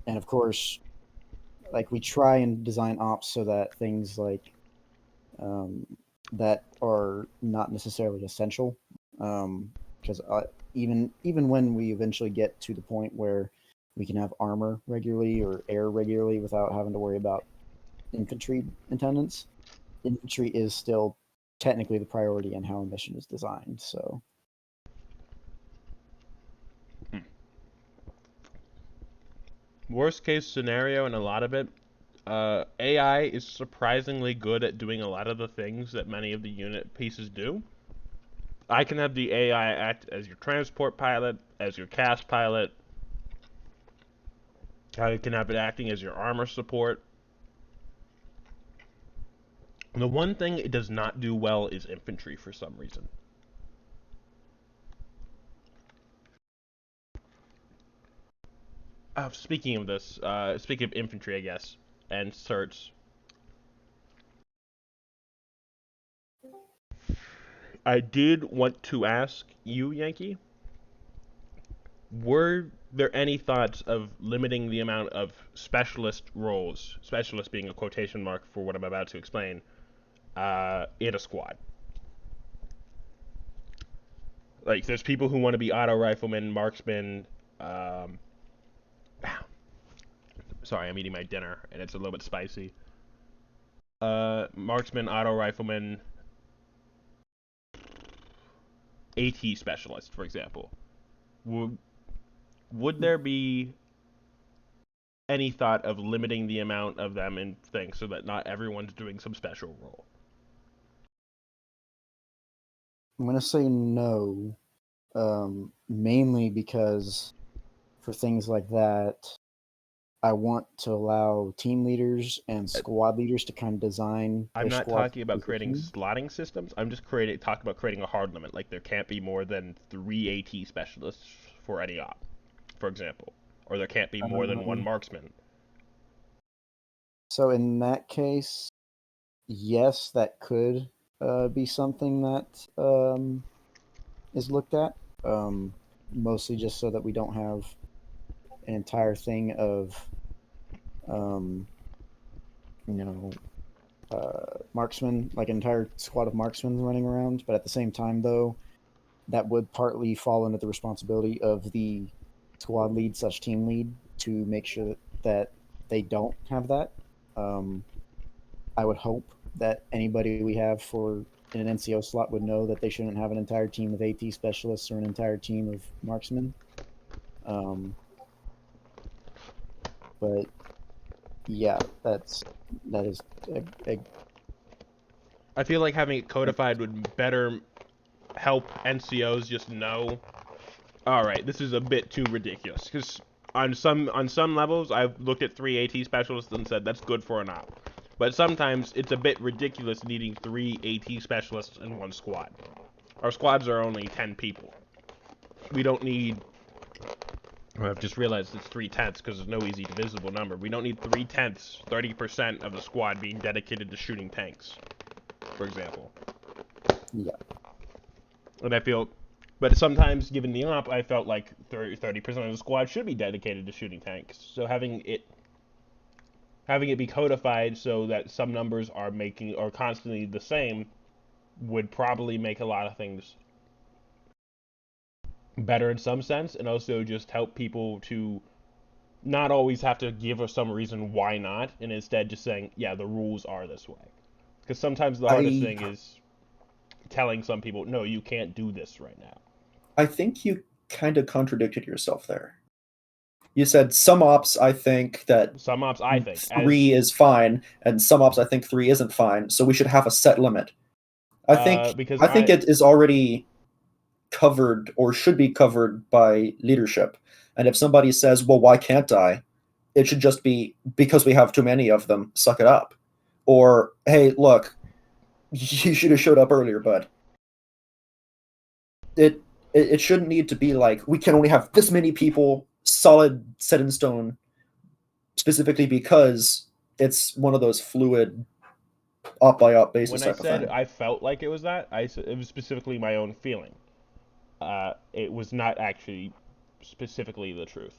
of course, like we try and design ops so that things like that are not necessarily essential, because even when we eventually get to the point where we can have armor regularly or air regularly without having to worry about infantry attendance, infantry is still technically the priority in how a mission is designed. So worst case scenario in a lot of it, AI is surprisingly good at doing a lot of the things that many of the unit pieces do. I can have the AI act as your transport pilot, as your cast pilot. I can have it acting as your armor support. The one thing it does not do well is infantry for some reason. Speaking of this, speaking of infantry, I guess, and certs, I did want to ask you, Yankee, were there any thoughts of limiting the amount of specialist roles, specialist being a quotation mark for what I'm about to explain, in a squad? Like, there's people who want to be auto riflemen, marksmen. Sorry, I'm eating my dinner and it's a little bit spicy. Marksman, auto rifleman, AT specialist, for example. Would there be any thought of limiting the amount of them in things so that not everyone's doing some special role? I'm going to say no, mainly because for things like that, I want to allow team leaders and squad leaders to kind of design. I'm their not squad talking about creating position. slotting systems. I'm just talking about creating a hard limit. Like, there can't be more than 3 AT specialists for any op, for example. Or there can't be more than one marksman. So in that case, yes, that could be something that is looked at. Mostly just so that we don't have an entire thing of, um, you know, marksmen, like an entire squad of marksmen running around. But at the same time, though, that would partly fall under the responsibility of the squad lead / team lead to make sure that they don't have that. I would hope that anybody we have for in an NCO slot would know that they shouldn't have an entire team of AT specialists or an entire team of marksmen. But yeah, that is a I feel like having it codified would better help NCOs just know, all right, this is a bit too ridiculous. Because on some levels, I've looked at 3 AT specialists and said that's good for an op. But sometimes it's a bit ridiculous needing 3 AT specialists in one squad. Our squads are only 10 people. We don't need... I've just realized it's 3/10 because there's no easy divisible number. We don't need 3/10, 30% of the squad being dedicated to shooting tanks, for example. Yeah. And I feel... But sometimes, given the op, I felt like 30% of the squad should be dedicated to shooting tanks. So having it be codified so that some numbers are constantly the same would probably make a lot of things better in some sense, and also just help people to not always have to give us some reason why not, and instead just saying, yeah, the rules are this way. Because sometimes the hardest thing is telling some people, no, you can't do this right now. I think you kind of contradicted yourself there. You said some ops I think that Some ops I think 3 is fine, and some ops I think 3 isn't fine, so we should have a set limit. I think it is already covered or should be covered by leadership. And if somebody says, well, why can't I? It should just be because we have too many of them, suck it up. Or, hey, look, you should have showed up earlier, bud. It shouldn't need to be like, we can only have this many people, solid, set in stone, specifically because it's one of those fluid op by op basis when I type of said thing. I felt like it was that, it was specifically my own feeling. It was not actually specifically the truth.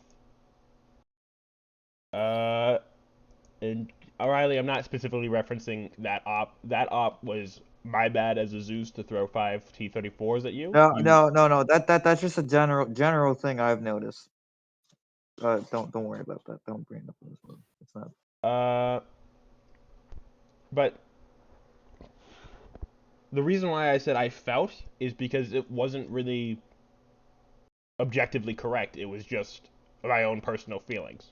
And O'Reilly, I'm not specifically referencing that op. That op was my bad as a Zeus to throw 5 T-34s at you. No. That's just a general thing I've noticed. Don't worry about that. Don't bring it up in this one. It's not. But the reason why I said I felt is because it wasn't really objectively correct. It was just my own personal feelings,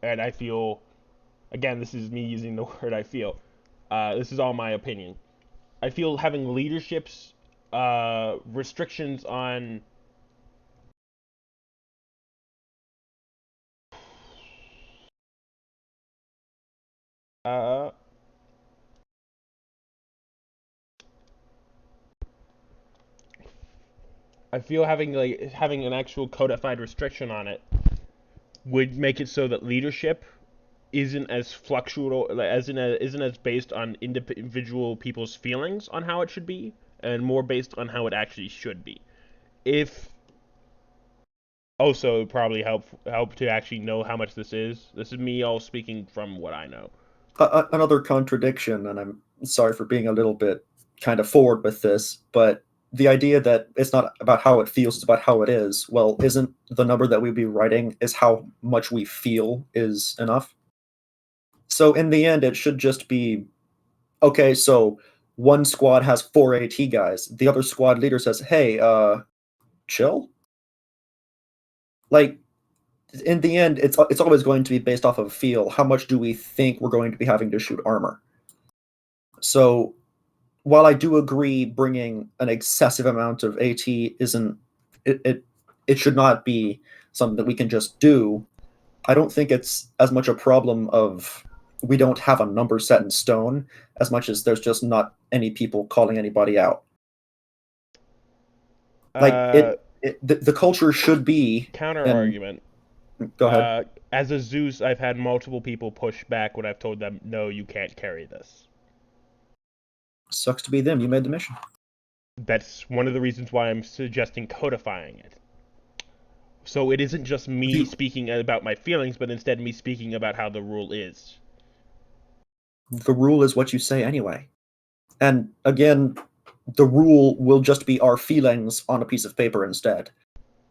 and I feel, again, this is me using the word I feel. This is all my opinion. I feel having leadership's restrictions on I feel having an actual codified restriction on it would make it so that leadership isn't as fluctual, isn't as based on individual people's feelings on how it should be, and more based on how it actually should be. If also, it would probably help to actually know how much this is. This is me all speaking from what I know. Another contradiction, and I'm sorry for being a little bit kind of forward with this, but the idea that it's not about how it feels, it's about how it is. Well, isn't the number that we'd be writing is how much we feel is enough? So in the end, it should just be okay. So one squad has 4 AT guys. The other squad leader says, "Hey, chill." Like in the end, it's always going to be based off of feel. How much do we think we're going to be having to shoot armor? So while I do agree bringing an excessive amount of AT isn't it should not be something that we can just do. I don't think it's as much a problem of we don't have a number set in stone as much as there's just not any people calling anybody out. Like the culture should be Counter and argument. go ahead. As a Zeus, I've had multiple people push back when I've told them, no, you can't carry this. Sucks to be them. You made the mission. That's one of the reasons why I'm suggesting codifying it. So it isn't just me speaking about my feelings, but instead me speaking about how the rule is. The rule is what you say anyway. And again, the rule will just be our feelings on a piece of paper instead.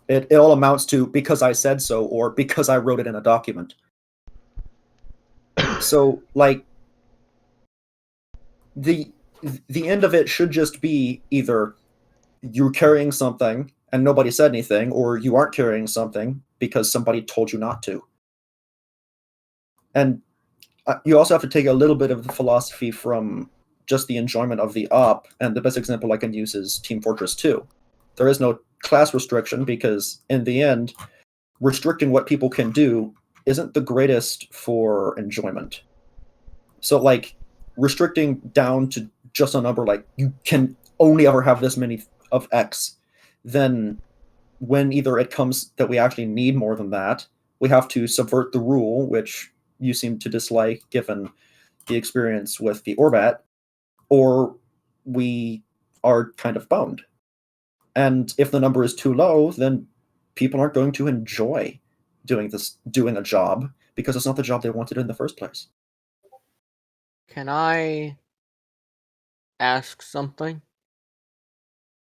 It all amounts to because I said so or because I wrote it in a document. So, like, the end of it should just be either you're carrying something and nobody said anything, or you aren't carrying something because somebody told you not to. And you also have to take a little bit of the philosophy from just the enjoyment of the op, and the best example I can use is Team Fortress 2. There is no class restriction because, in the end, restricting what people can do isn't the greatest for enjoyment. So, like, restricting down to just a number like you can only ever have this many of X, then when either it comes that we actually need more than that, we have to subvert the rule, which you seem to dislike given the experience with the Orbat, or we are kind of boned. And if the number is too low, then people aren't going to enjoy doing a job because it's not the job they wanted in the first place. Can I ask something?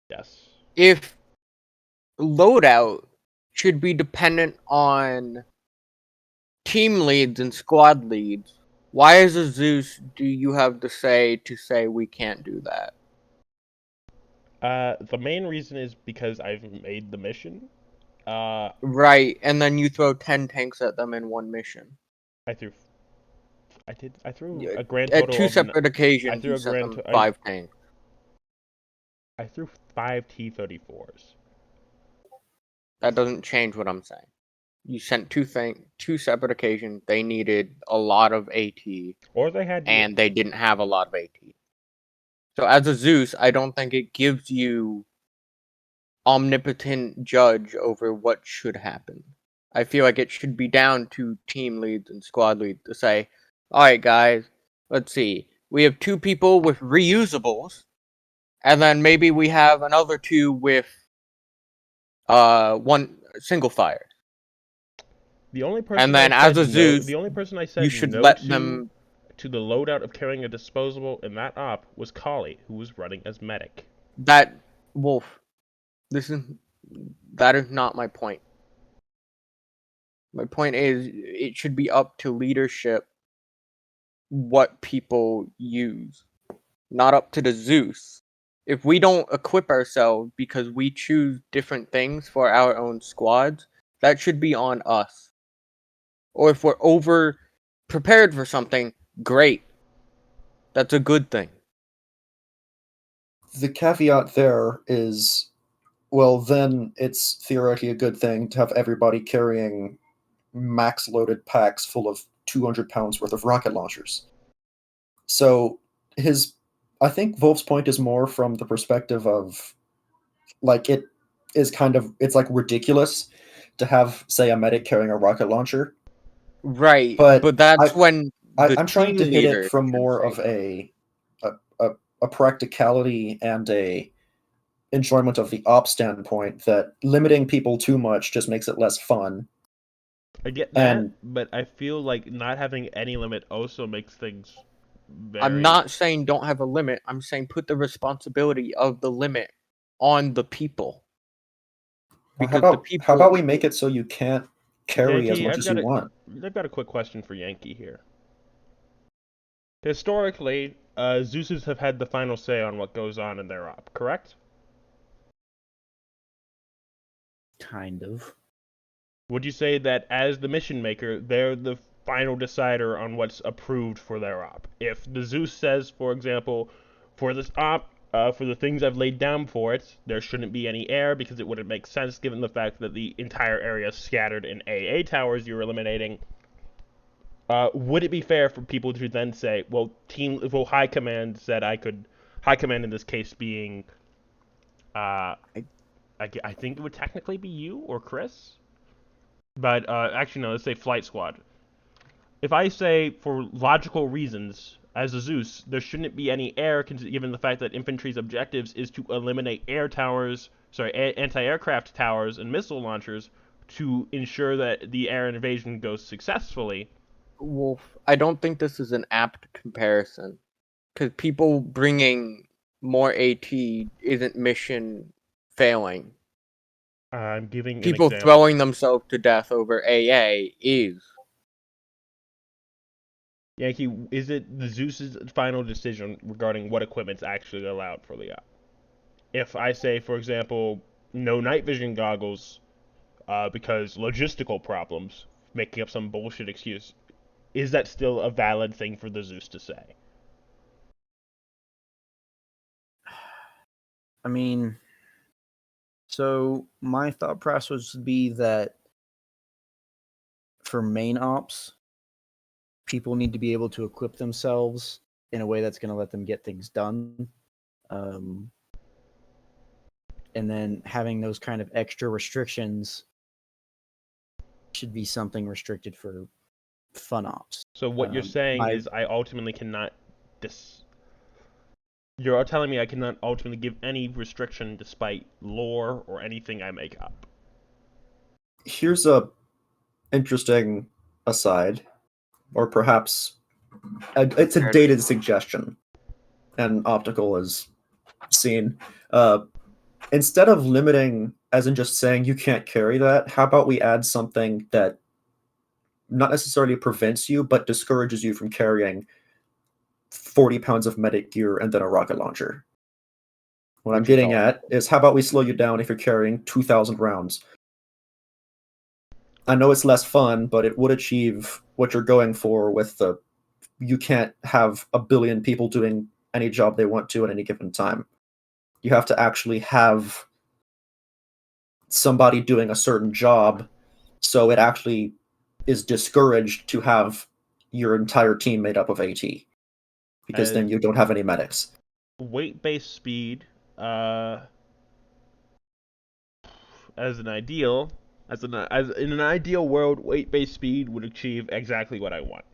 Yes. If loadout should be dependent on team leads and squad leads, why as a Zeus do you have to say we can't do that? The main reason is because I've made the mission. Right, and then you throw 10 tanks at them in one mission. I threw a grand At total two of separate occasions, threw you a sent grand them to- 5 tanks. I threw 5 T-34s. That doesn't change what I'm saying. You sent two separate occasions. They needed a lot of AT, Or they had and they didn't have a lot of AT. So as a Zeus, I don't think it gives you omnipotent judge over what should happen. I feel like it should be down to team leads and squad leads to say, all right, guys, let's see. We have 2 people with reusables, and then maybe we have another 2 with one single fire. The only person And then I as said a Zeus, the only person I said you should no let to them. to the loadout of carrying a disposable in that op was Kali, who was running as medic. That Wolf. That is not my point. My point is it should be up to leadership what people use, not up to the Zeus. If we don't equip ourselves because we choose different things for our own squads, that should be on us. Or if we're over prepared for something, great. That's a good thing. The caveat there is, well, then it's theoretically a good thing to have everybody carrying max loaded packs full of 200 pounds worth of rocket launchers. So I think Wolf's point is more from the perspective of, like, it's like ridiculous to have, say, a medic carrying a rocket launcher. Right, But that's when I'm trying to team hit it leader from should more say of something. a practicality and a enjoyment of the op standpoint, that limiting people too much just makes it less fun. I get that, And but I feel like not having any limit also makes things very... I'm not saying don't have a limit. I'm saying put the responsibility of the limit on the people. Well, Because the people. how about we make it so you can't carry as Yankee, much as you want? I've got a quick question for Yankee here. Historically, Zeus's have had the final say on what goes on in their op, correct? Kind of. Would you say that as the mission maker, they're the final decider on what's approved for their op? If the Zeus says, for example, for this op, for the things I've laid down for it, there shouldn't be any air because it wouldn't make sense given the fact that the entire area is scattered in AA towers you're eliminating. Would it be fair for people to then say, well, High Command said I could, High Command in this case being, I think it would technically be you or Chris, but actually no, let's say Flight Squad. If I say for logical reasons, as a Zeus, there shouldn't be any air, given the fact that infantry's objectives is to eliminate anti-aircraft towers and missile launchers to ensure that the air invasion goes successfully. Wolf, I don't think this is an apt comparison. Because people bringing more AT isn't mission failing. I'm giving People an example. throwing themselves to death over AA is. Yankee, is it the Zeus's final decision regarding what equipment's actually allowed for the op? If I say, for example, no night vision goggles because logistical problems, making up some bullshit excuse, is that still a valid thing for the Zeus to say? I mean, so my thought process would be that for main ops, people need to be able to equip themselves in a way that's going to let them get things done. And then having those kind of extra restrictions should be something restricted for fun ops. So what you're saying is I ultimately cannot You're telling me I cannot ultimately give any restriction despite lore or anything I make up. Here's a interesting aside, or perhaps it's a dated suggestion, and optical is seen. Instead of limiting, as in just saying you can't carry that, how about we add something that not necessarily prevents you, but discourages you from carrying 40 pounds of medic gear and then a rocket launcher? What I'm getting at is, how about we slow you down if you're carrying 2,000 rounds? I know it's less fun, but it would achieve what you're going for with the you can't have a billion people doing any job they want to at any given time. You have to actually have somebody doing a certain job, so it actually is discouraged to have your entire team made up of AT, because then you don't have any medics. Weight-based speed, as in an ideal world, weight-based speed would achieve exactly what I want.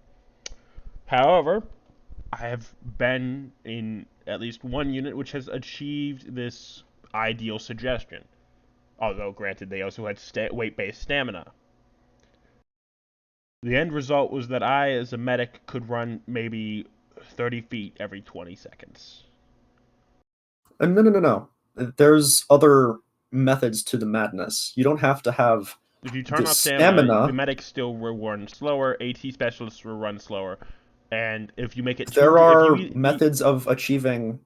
However, I have been in at least one unit which has achieved this ideal suggestion. Although, granted, they also had weight-based stamina. The end result was that I, as a medic, could run maybe 30 feet every 20 seconds. No. There's other methods to the madness. You don't have to have If you turn the off stamina, the medics still will run slower, AT specialists will run slower, and if you make it there are methods of achieving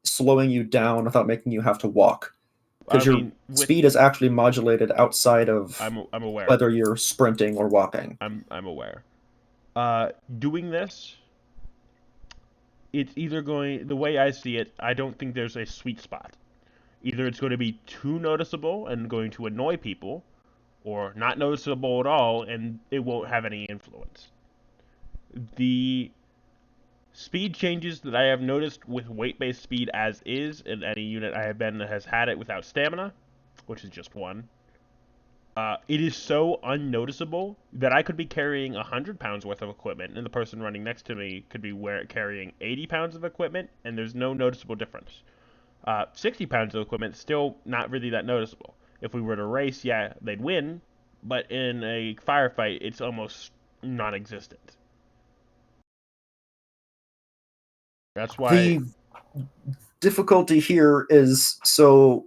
slowing you down without making you have to walk. Because your speed is actually modulated outside of I'm aware. Whether you're sprinting or walking. I'm aware. Doing this, it's either going, the way I see it, I don't think there's a sweet spot. Either it's going to be too noticeable and going to annoy people, or not noticeable at all and it won't have any influence. The speed changes that I have noticed with weight-based speed as is in any unit I have been that has had it without stamina, which is just one, it is so unnoticeable that I could be carrying 100 pounds worth of equipment and the person running next to me could be carrying 80 pounds of equipment and there's no noticeable difference. 60 pounds of equipment, still not really that noticeable. If we were to race, yeah, they'd win, but in a firefight, it's almost non-existent. That's why the difficulty here is, so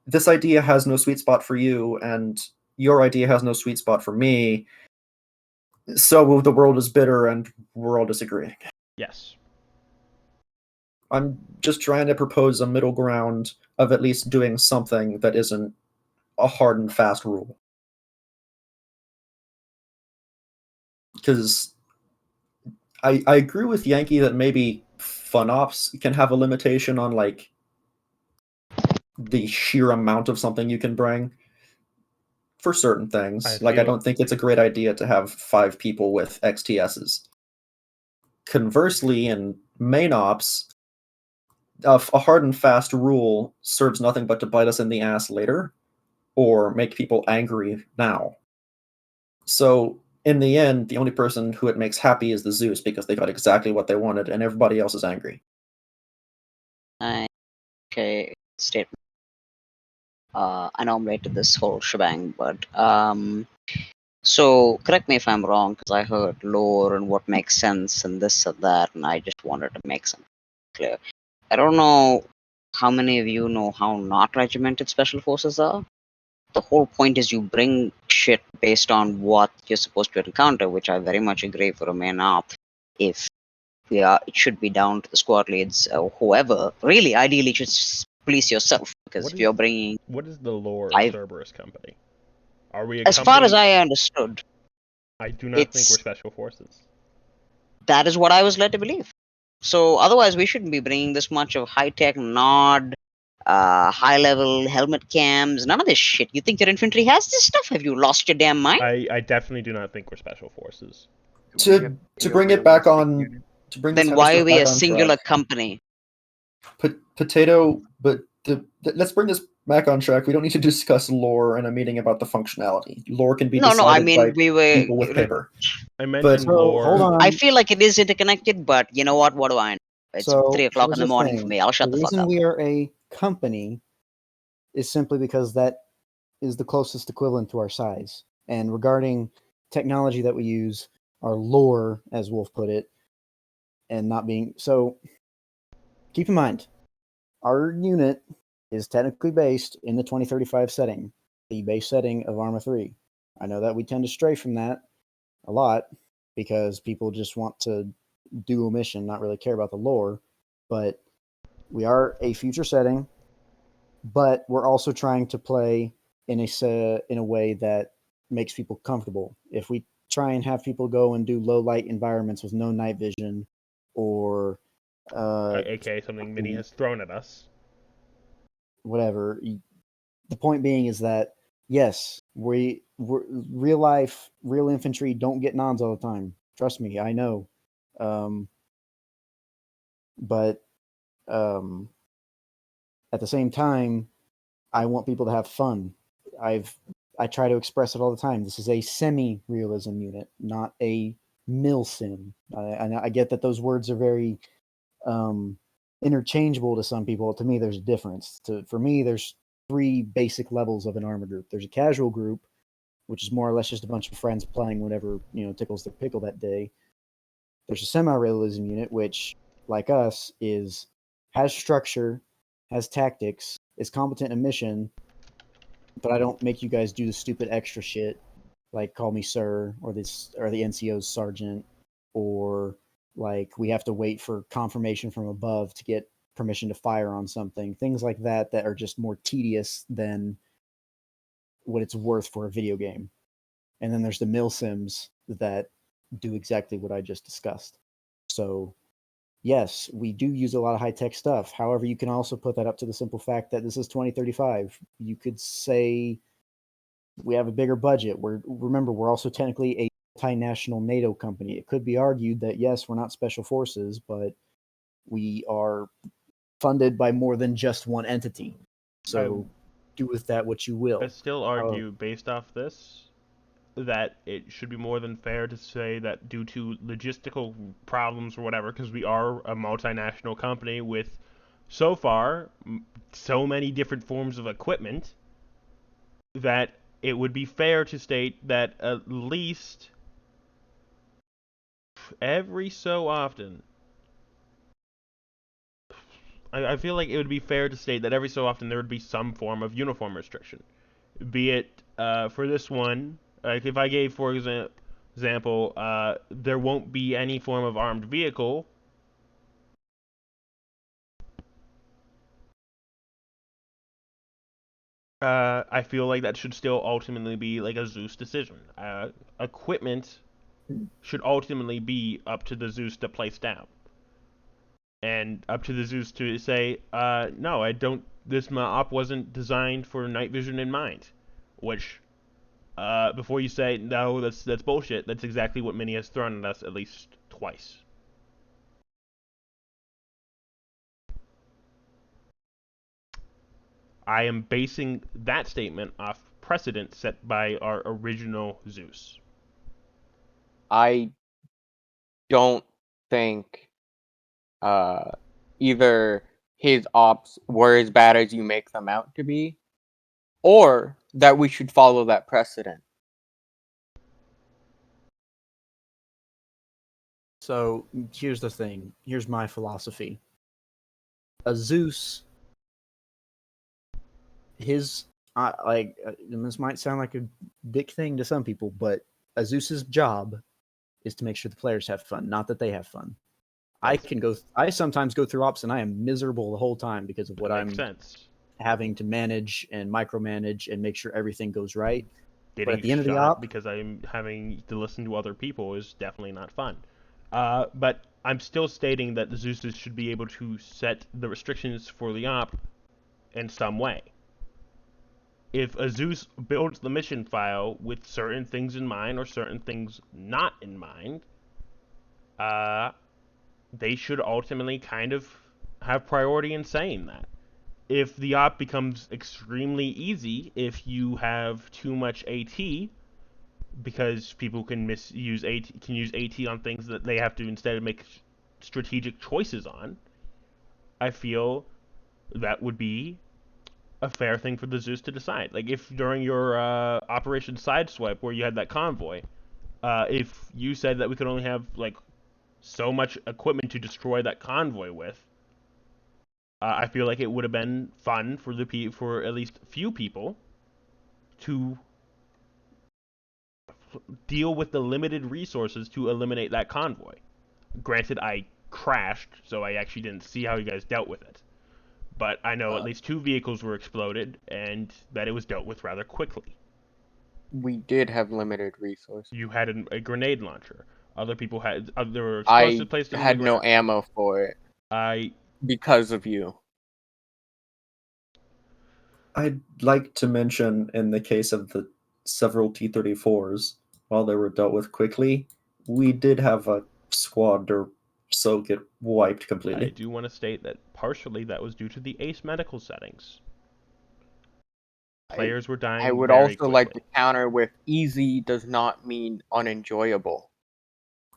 this idea has no sweet spot for you, and your idea has no sweet spot for me. So the world is bitter, and we're all disagreeing. Yes. I'm just trying to propose a middle ground of at least doing something that isn't a hard and fast rule. Because I agree with Yankee that maybe FunOps can have a limitation on like the sheer amount of something you can bring for certain things. I don't think it's a great idea to have 5 people with XTSs. Conversely, in main ops, a hard and fast rule serves nothing but to bite us in the ass later or make people angry now. So in the end, the only person who it makes happy is the Zeus because they got exactly what they wanted and everybody else is angry. Okay, statement. I know I'm late to this whole shebang, but so correct me if I'm wrong, because I heard lore and what makes sense and this and that, and I just wanted to make something clear. I don't know how many of you know how not regimented special forces are. The whole point is you bring shit based on what you're supposed to encounter, which I very much agree for a main op. If it should be down to the squad leads or whoever. Really, ideally, you should police yourself, because if you're bringing What is the lore of 5, Cerberus Company? Are we a as company? far as I understood, I do not think we're special forces. That is what I was led to believe. So otherwise, we shouldn't be bringing this much of high-tech nod, high-level helmet cams, none of this shit. You think your infantry has this stuff? Have you lost your damn mind? I definitely do not think we're special forces. To bring it back on, to bring this Then why are we back a on singular track, company? Potato, but let's bring this back on track. We don't need to discuss lore in a meeting about the functionality. Lore can be No, I decided mean by we were. people with paper. I mentioned So, lore. hold on. I feel like it is interconnected, but you know what? What do I know? It's So 3 o'clock here's in the the morning thing. for me. I'll shut the fuck reason up. we are a company is simply because that is the closest equivalent to our size. And regarding technology that we use, our lore, as Wolf put it, and not being so. Keep in mind, our unit is technically based in the 2035 setting, the base setting of Arma 3. I know that we tend to stray from that a lot because people just want to do a mission, not really care about the lore. But we are a future setting, but we're also trying to play in a way that makes people comfortable. If we try and have people go and do low light environments with no night vision, or aka something Minnie has thrown at us. Whatever. The point being is that yes, we're real life, real infantry don't get nods all the time. Trust me, I know. But at the same time, I want people to have fun. I try to express it all the time. This is a semi-realism unit, not a mil sim. I get that those words are very interchangeable to some people. To me, there's a difference. For me, there's 3 basic levels of an armor group. There's a casual group, which is more or less just a bunch of friends playing whatever tickles their pickle that day. There's a semi-realism unit, which, like us, has structure, has tactics, is competent in mission, but I don't make you guys do the stupid extra shit like call me sir or the NCO's sergeant, or like we have to wait for confirmation from above to get permission to fire on something. Things like that are just more tedious than what it's worth for a video game. And then there's the mil sims that do exactly what I just discussed. So yes, we do use a lot of high tech stuff. However, you can also put that up to the simple fact that this is 2035. You could say we have a bigger budget. Remember, we're also technically a multinational NATO company. It could be argued that yes, we're not special forces, but we are funded by more than just one entity. So do with that what you will. I still argue, based off this, that it should be more than fair to say that due to logistical problems or whatever, because we are a multinational company with, so far, so many different forms of equipment, that it would be fair to state that at least every so often, I feel like it would be fair to state that every so often there would be some form of uniform restriction, be it for this one, like if I gave, for example, there won't be any form of armed vehicle. I feel like that should still ultimately be like a Zeus decision. Equipment should ultimately be up to the Zeus to place down, and up to the Zeus to say, no, I don't. This op wasn't designed for night vision in mind. Which, before you say no, that's bullshit. That's exactly what Mini has thrown at us at least twice. I am basing that statement off precedent set by our original Zeus. I don't think either his ops were as bad as you make them out to be, or that we should follow that precedent. So here's the thing. Here's my philosophy. A Zeus, his and this might sound like a dick thing to some people, but a Zeus's job is to make sure the players have fun, not that they have fun. I sometimes go through ops and I am miserable the whole time because of what That I'm makes sense. having to manage and micromanage and make sure everything goes right. Getting at the end of the shot op- because I'm having to listen to other people is definitely not fun. But I'm still stating that the Zeus should be able to set the restrictions for the op in some way. If a Zeus builds the mission file with certain things in mind or certain things not in mind, they should ultimately kind of have priority in saying that. If the op becomes extremely easy, if you have too much AT, because people can use AT on things that they have to instead make strategic choices on, I feel that would be a fair thing for the Zeus to decide. Like if during your Operation Sideswipe where you had that convoy, if you said that we could only have like so much equipment to destroy that convoy with, I feel like it would have been fun for at least few people to deal with the limited resources to eliminate that convoy. Granted, I crashed, so I actually didn't see how you guys dealt with it. But I know at least 2 vehicles were exploded, and that it was dealt with rather quickly. We did have limited resources. You had a grenade launcher. Other people had. There were I explosives placed on the had no ground. ammo for it because of you. I'd like to mention, in the case of the several T-34s, while they were dealt with quickly, we did have a squad or so get wiped I completely. do want to state that partially that was due to the ace medical settings. Players were dying I would very also quickly. like to counter with easy does not mean unenjoyable.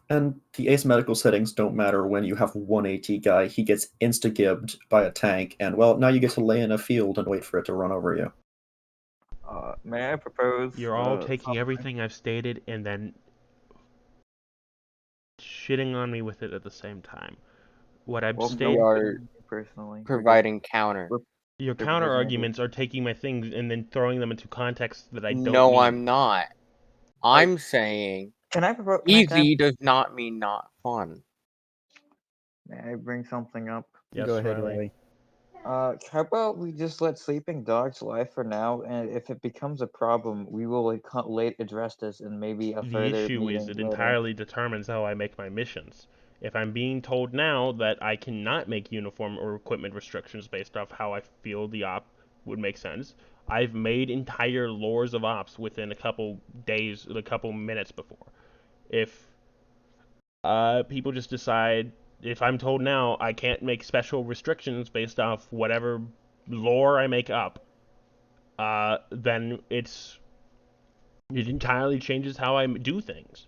And the ace medical settings don't matter when you have one AT guy. He gets insta-gibbed by a tank, and well, now you get to lay in a field and wait for it to run over you. May I propose? You're all taking something? everything I've stated and then shitting on me with it at the same time. What I'm Well, We stating, don't are blame me personally. providing counter. your You're counter proposing arguments are taking my things and then throwing them into context that I don't No, mean. I'm not. I'm saying Can I propose? easy does not mean not fun. May I bring something up? Yes, Go ahead, Riley. Riley. How about we just let sleeping dogs lie for now, and if it becomes a problem, we will late address this in maybe a The further issue is meeting it later. entirely determines how I make my missions. If I'm being told now that I cannot make uniform or equipment restrictions based off how I feel the op would make sense, I've made entire lores of ops within a couple days, a couple minutes before. If people just decide, if I'm told now I can't make special restrictions based off whatever lore I make up, then it entirely changes how I do things.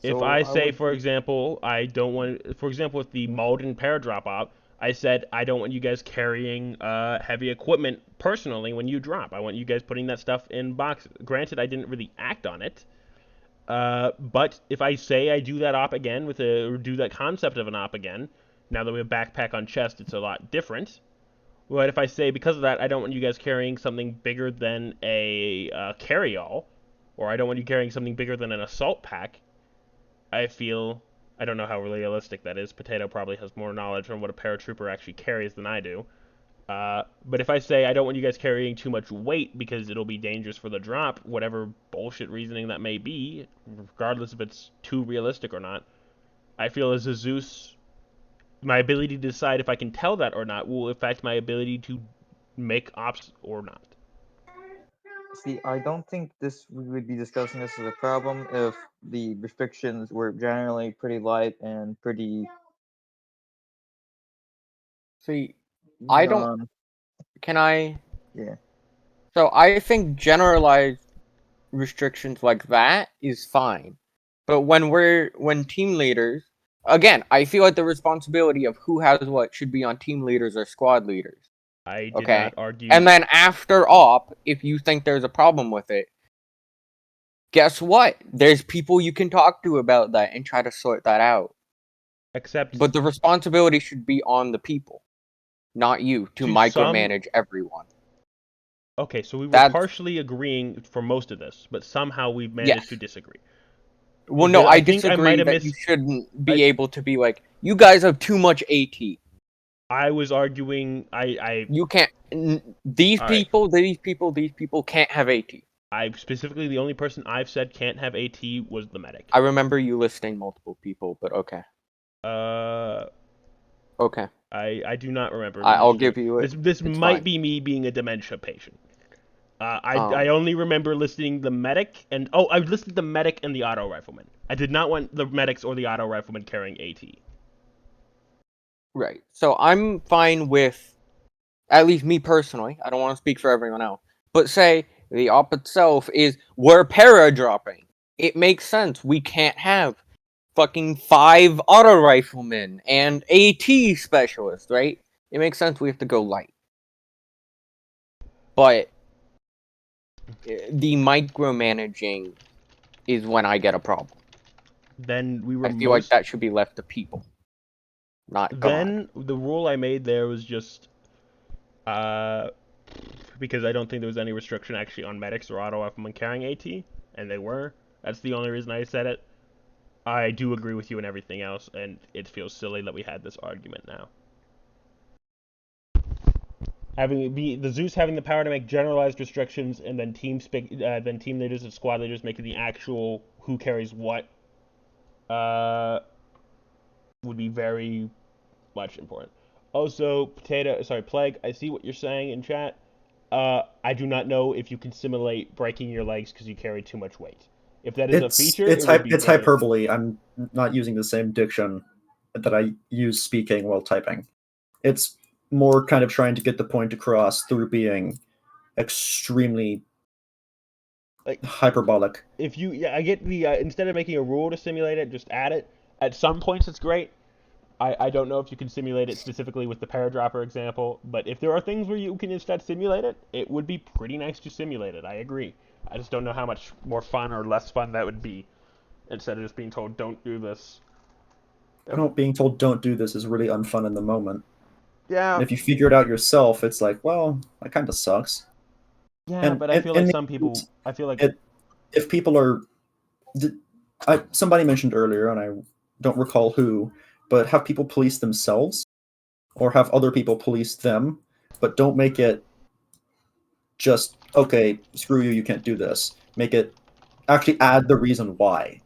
If So I I say, would for example, I don't want, for example, with the Malden Paradrop op, I said I don't want you guys carrying heavy equipment personally when you drop. I want you guys putting that stuff in boxes. Granted, I didn't really act on it, but if I say I do that op again or do that concept of an op again, Now that we have backpack on chest, it's a lot different. But if I say because of that, I don't want you guys carrying something bigger than a carry-all, or I don't want you carrying something bigger than an assault pack, I feel I don't know how realistic that is. Potato probably has more knowledge on what a paratrooper actually carries than I do. But if I say I don't want you guys carrying too much weight because it'll be dangerous for the drop, whatever bullshit reasoning that may be, regardless if it's too realistic or not, I feel as a Zeus, my ability to decide if I can tell that or not will affect my ability to make ops or not. See, I don't think we would be discussing this as a problem if the restrictions were generally pretty light and pretty See, I don't. um Can I? yeah. So I think generalized restrictions like that is fine, but when team leaders, again, I feel like the responsibility of who has what should be on team leaders or squad leaders. I did Okay, not argue. and then after op, if you think there's a problem with it, guess what? There's people you can talk to about that and try to sort that out. Except, But the responsibility should be on the people, not you, to micromanage everyone. Okay, so we were That's partially agreeing for most of this, but somehow we managed yes. to disagree. Well, no, I think I disagree might have that you missed. shouldn't be able to be like, you guys have too much AT. I was arguing. You can't. These All right. people, these people, these people can't have AT. I specifically the only person I've said can't have AT was the medic. I remember you listing multiple people, but okay. Okay. I do not remember. I'll give you it. This It's might fine. be me being a dementia patient. I Um, only remember listing the medic and I listed the medic and the auto rifleman. I did not want the medics or the auto rifleman carrying AT. Right. So I'm fine with, at least me personally, I don't want to speak for everyone else, but say the op itself is we're para dropping. It makes sense. We can't have fucking 5 auto riflemen and AT specialists, right? It makes sense we have to go light. But the micromanaging is when I get a problem. Then we were I feel like that should be left to people, not God. Then the rule I made there was just because I don't think there was any restriction actually on medics or auto riflemen carrying AT, and they were. That's the only reason I said it. I do agree with you and everything else, and it feels silly that we had this argument now. The Zeus having the power to make generalized restrictions, and then team leaders and squad leaders making the actual who carries what would be very much important. Also, Plague, I see what you're saying in chat. I do not know if you can simulate breaking your legs because you carry too much weight. If that is a feature, it's hyperbole. I'm not using the same diction that I use speaking while typing. It's more kind of trying to get the point across through being extremely hyperbolic. I get the instead of making a rule to simulate it, just add it. At some points, it's great. I don't know if you can simulate it specifically with the paradropper example, but if there are things where you can instead simulate it, it would be pretty nice to simulate it. I agree. I just don't know how much more fun or less fun that would be instead of just being told, don't do this. Being told don't do this is really unfun in the moment. Yeah. And if you figure it out yourself, it's like, well, that kind of sucks. Yeah, but I feel like some people, if people are, somebody mentioned earlier, and I don't recall who, but have people police themselves or have other people police them, but don't make it just, okay, screw you, you can't do this. Make it actually add the reason why.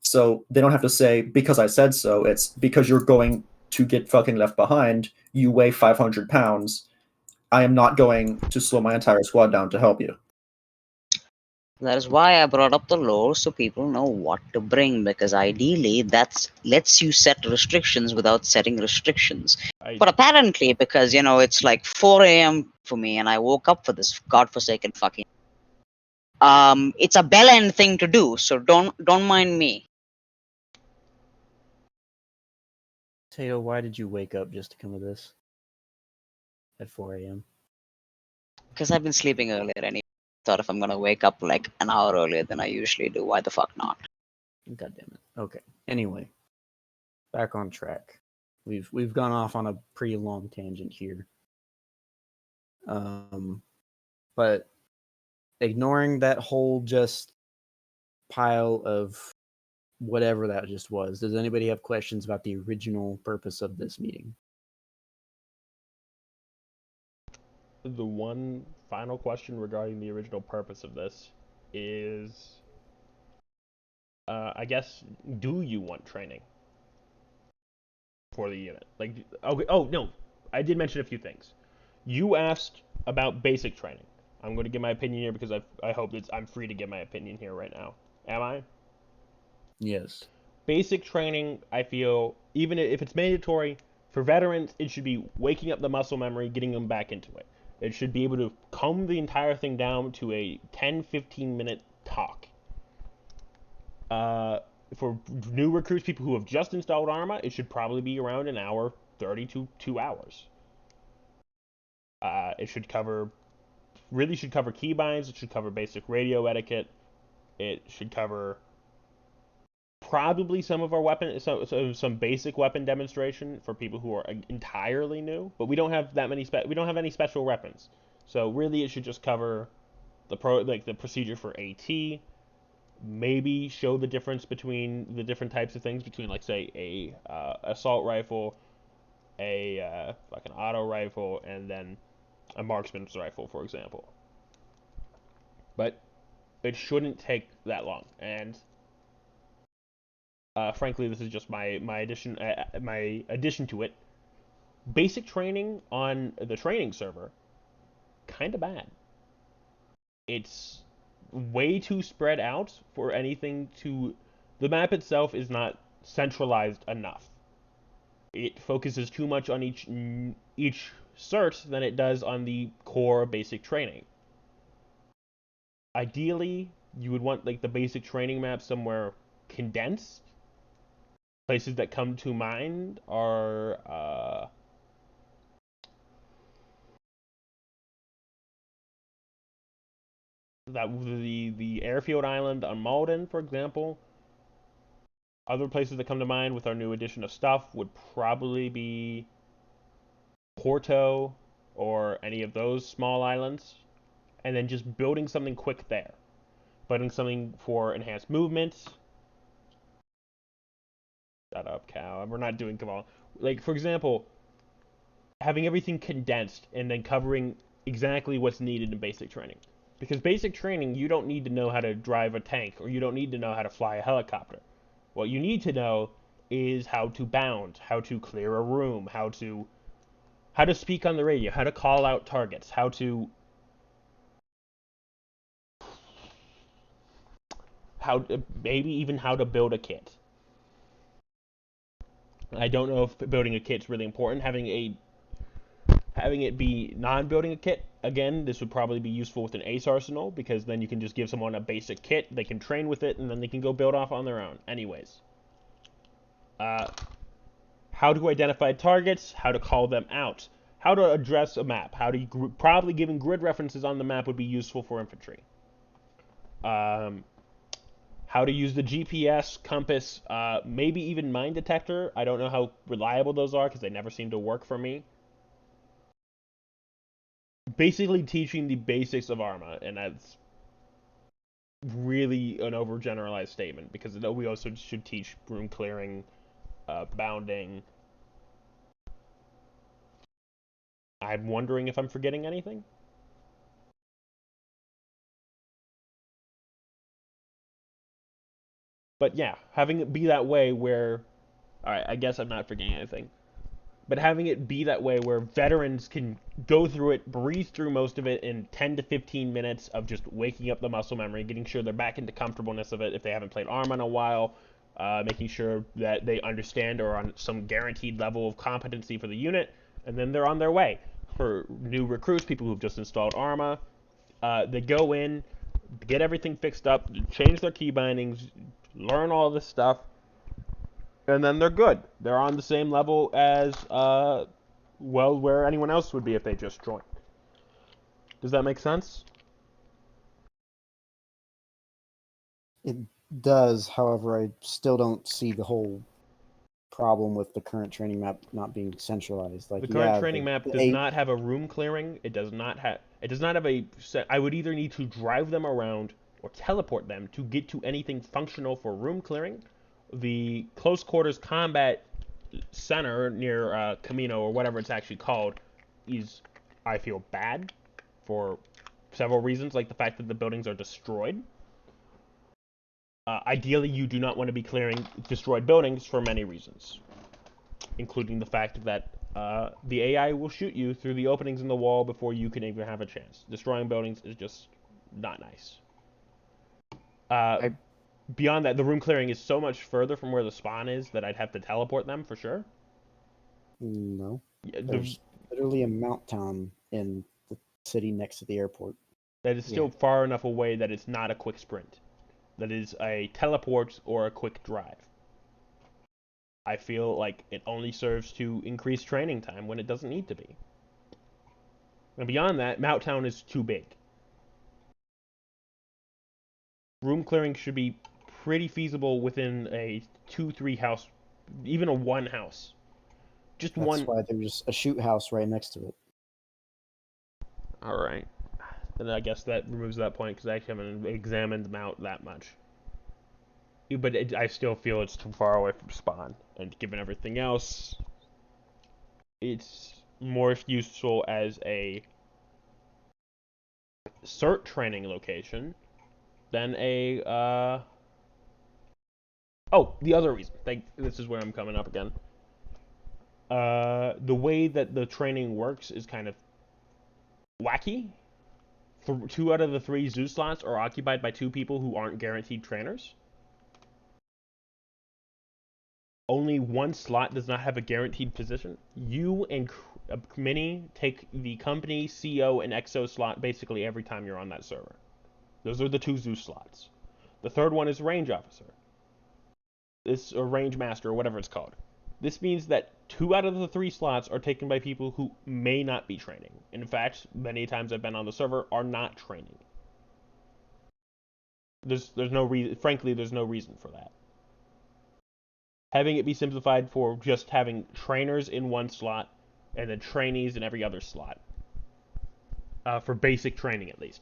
So they don't have to say, because I said so, it's because you're going to get fucking left behind, you weigh 500 pounds, I am not going to slow my entire squad down to help you. That is why I brought up the lore so people know what to bring, because ideally that lets you set restrictions without setting restrictions. But apparently, because it's like 4 a.m. for me and I woke up for this godforsaken fucking it's a bell end thing to do, so don't mind me. Tato, why did you wake up just to come to this at 4 a.m.? Because I've been sleeping earlier anyway. Thought if I'm gonna wake up like an hour earlier than I usually do, why the fuck not? God damn it. Okay. Anyway, back on track. We've gone off on a pretty long tangent here. But ignoring that whole just pile of whatever that just was, does anybody have questions about the original purpose of this meeting? The one final question regarding the original purpose of this is, I guess, do you want training for the unit? Like, okay, oh no, I did mention a few things. You asked about basic training. I'm going to give my opinion here because I hope that I'm free to give my opinion here right now. Am I? Yes. Basic training, I feel, even if it's mandatory, for veterans, it should be waking up the muscle memory, getting them back into it. It should be able to calm the entire thing down to a 10-15 minute talk. For new recruits, people who have just installed Arma, it should probably be around an hour 30 to 2 hours. It should cover keybinds. It should cover basic radio etiquette. It should cover probably some of our some basic weapon demonstration for people who are entirely new. But we don't have that many we don't have any special weapons. So really, it should just cover the procedure for AT. Maybe show the difference between the different types of things between, like, say, a assault rifle, a like an auto rifle, and then a marksman's rifle, for example. But it shouldn't take that long. And frankly, this is just my addition to it. Basic training on the training server, kind of bad. It's way too spread out for anything to. The map itself is not centralized enough. It focuses too much on each cert than it does on the core basic training. Ideally, you would want, like, the basic training map somewhere condensed. Places that come to mind are the airfield island on Malden, for example. Other places that come to mind with our new addition of stuff would probably be Porto or any of those small islands, and then just building something quick there. Building something for enhanced movement. Shut up, Cal. We're not doing Cabal. Like, for example, having everything condensed and then covering exactly what's needed in basic training. Because basic training, you don't need to know how to drive a tank, or you don't need to know how to fly a helicopter. What you need to know is how to bound, how to clear a room, how to speak on the radio, how to call out targets, maybe even how to build a kit. I don't know if building a kit's really important. Having it be non-building a kit, again, this would probably be useful with an ace arsenal, because then you can just give someone a basic kit, they can train with it, and then they can go build off on their own. Anyways. How to identify targets, how to call them out, how to address a map, probably giving grid references on the map would be useful for infantry. How to use the GPS, compass, maybe even mine detector. I don't know how reliable those are because they never seem to work for me. Basically teaching the basics of Arma, and that's really an overgeneralized statement, because we also should teach room clearing, bounding. I'm wondering if I'm forgetting anything. But yeah, having it be that way where, alright, I guess I'm not forgetting anything. But having it be that way where veterans can go through it, breeze through most of it in 10 to 15 minutes of just waking up the muscle memory, getting sure they're back into comfortableness of it if they haven't played Arma in a while, making sure that they understand or are on some guaranteed level of competency for the unit, and then they're on their way. For new recruits, people who've just installed Arma, they go in, get everything fixed up, change their key bindings, learn all this stuff, and then they're good. They're on the same level as, where anyone else would be if they just joined. Does that make sense? It does, however, I still don't see the whole problem with the current training map not being centralized. Like, The current yeah, training map does not have a room clearing. It does not have a set. I would either need to drive them around or teleport them to get to anything functional for room clearing. The close quarters combat center near Camino or whatever it's actually called is, I feel, bad for several reasons, like the fact that the buildings are destroyed. Ideally, you do not want to be clearing destroyed buildings for many reasons, including the fact that the AI will shoot you through the openings in the wall before you can even have a chance. Destroying buildings is just not nice. Beyond that, the room clearing is so much further from where the spawn is that I'd have to teleport them for sure. No. Yeah, There's literally a mount town in the city next to the airport. that is still far enough away that it's not a quick sprint. That is a teleport or a quick drive. I feel like it only serves to increase training time when it doesn't need to be. And beyond that, Mount Town is too big. Room clearing should be pretty feasible within a 2-3 house, even a 1 house. Just That's one. why there's a shoot house right next to it. All right. Then I guess that removes that point because I haven't examined Mount that much. But I still feel it's too far away from spawn, and given everything else, it's more useful as a cert training location than a oh, the other reason. This is where I'm coming up again. The way that the training works is kind of wacky. 2 out of the 3 zoo slots are occupied by 2 people who aren't guaranteed trainers. Only 1 slot does not have a guaranteed position. You and Mini take the company, CO, and XO slot basically every time you're on that server. Those are the 2 zoo slots. The third one is range officer. Or range master, or whatever it's called. This means that 2 out of the 3 slots are taken by people who may not be training. In fact, many times I've been on the server are not training. There's no reason. Frankly, there's no reason for that. Having it be simplified for just having trainers in 1 slot and then trainees in every other slot. For basic training, at least.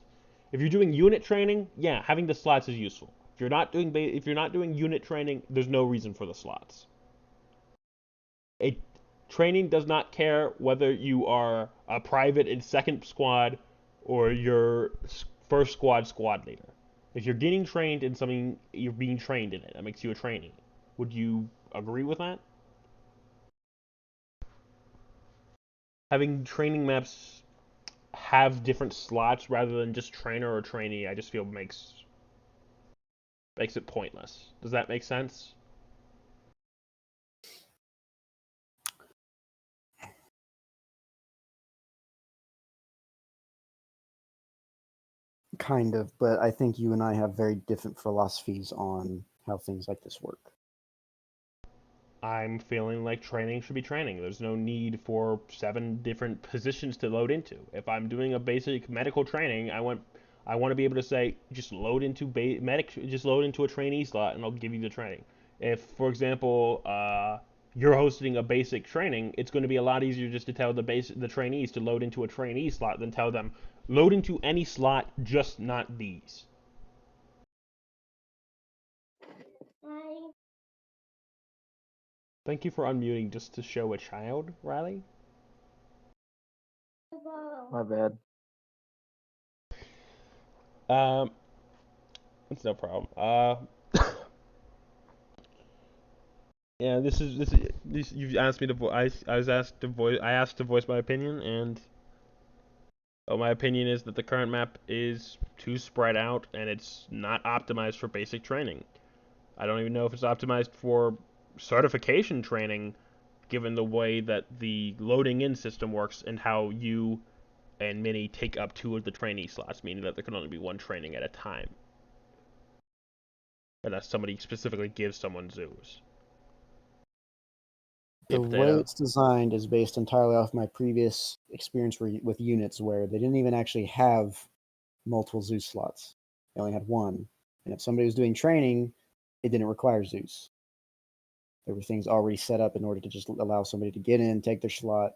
If you're doing unit training, yeah, having the slots is useful. If you're not doing unit training, there's no reason for the slots. Training does not care whether you are a private in 2nd squad or your 1st squad leader. If you're getting trained in something, you're being trained in it. That makes you a trainee. Would you agree with that? Having training maps have different slots rather than just trainer or trainee, I just feel makes it pointless. Does that make sense? Kind of, but I think you and I have very different philosophies on how things like this work. I'm feeling like training should be training. There's no need for 7 different positions to load into. If I'm doing a basic medical training, I want to be able to say just load into a trainee slot and I'll give you the training. If, for example, you're hosting a basic training, it's going to be a lot easier just to tell the trainees to load into a trainee slot than tell them load into any slot, just not these. Thank you for unmuting just to show a child, Riley. My bad. It's no problem. Yeah, this you've asked me to I asked to voice my opinion, and my opinion is that the current map is too spread out and it's not optimized for basic training. I don't even know if it's optimized for certification training, given the way that the loading in system works and how you and Mini take up 2 of the trainee slots, meaning that there can only be 1 training at a time. Unless somebody specifically gives someone zoos. The way it's designed is based entirely off my previous experience with units where they didn't even actually have multiple Zeus slots. They only had 1. And if somebody was doing training, it didn't require Zeus. Everything's already set up in order to just allow somebody to get in, take their slot,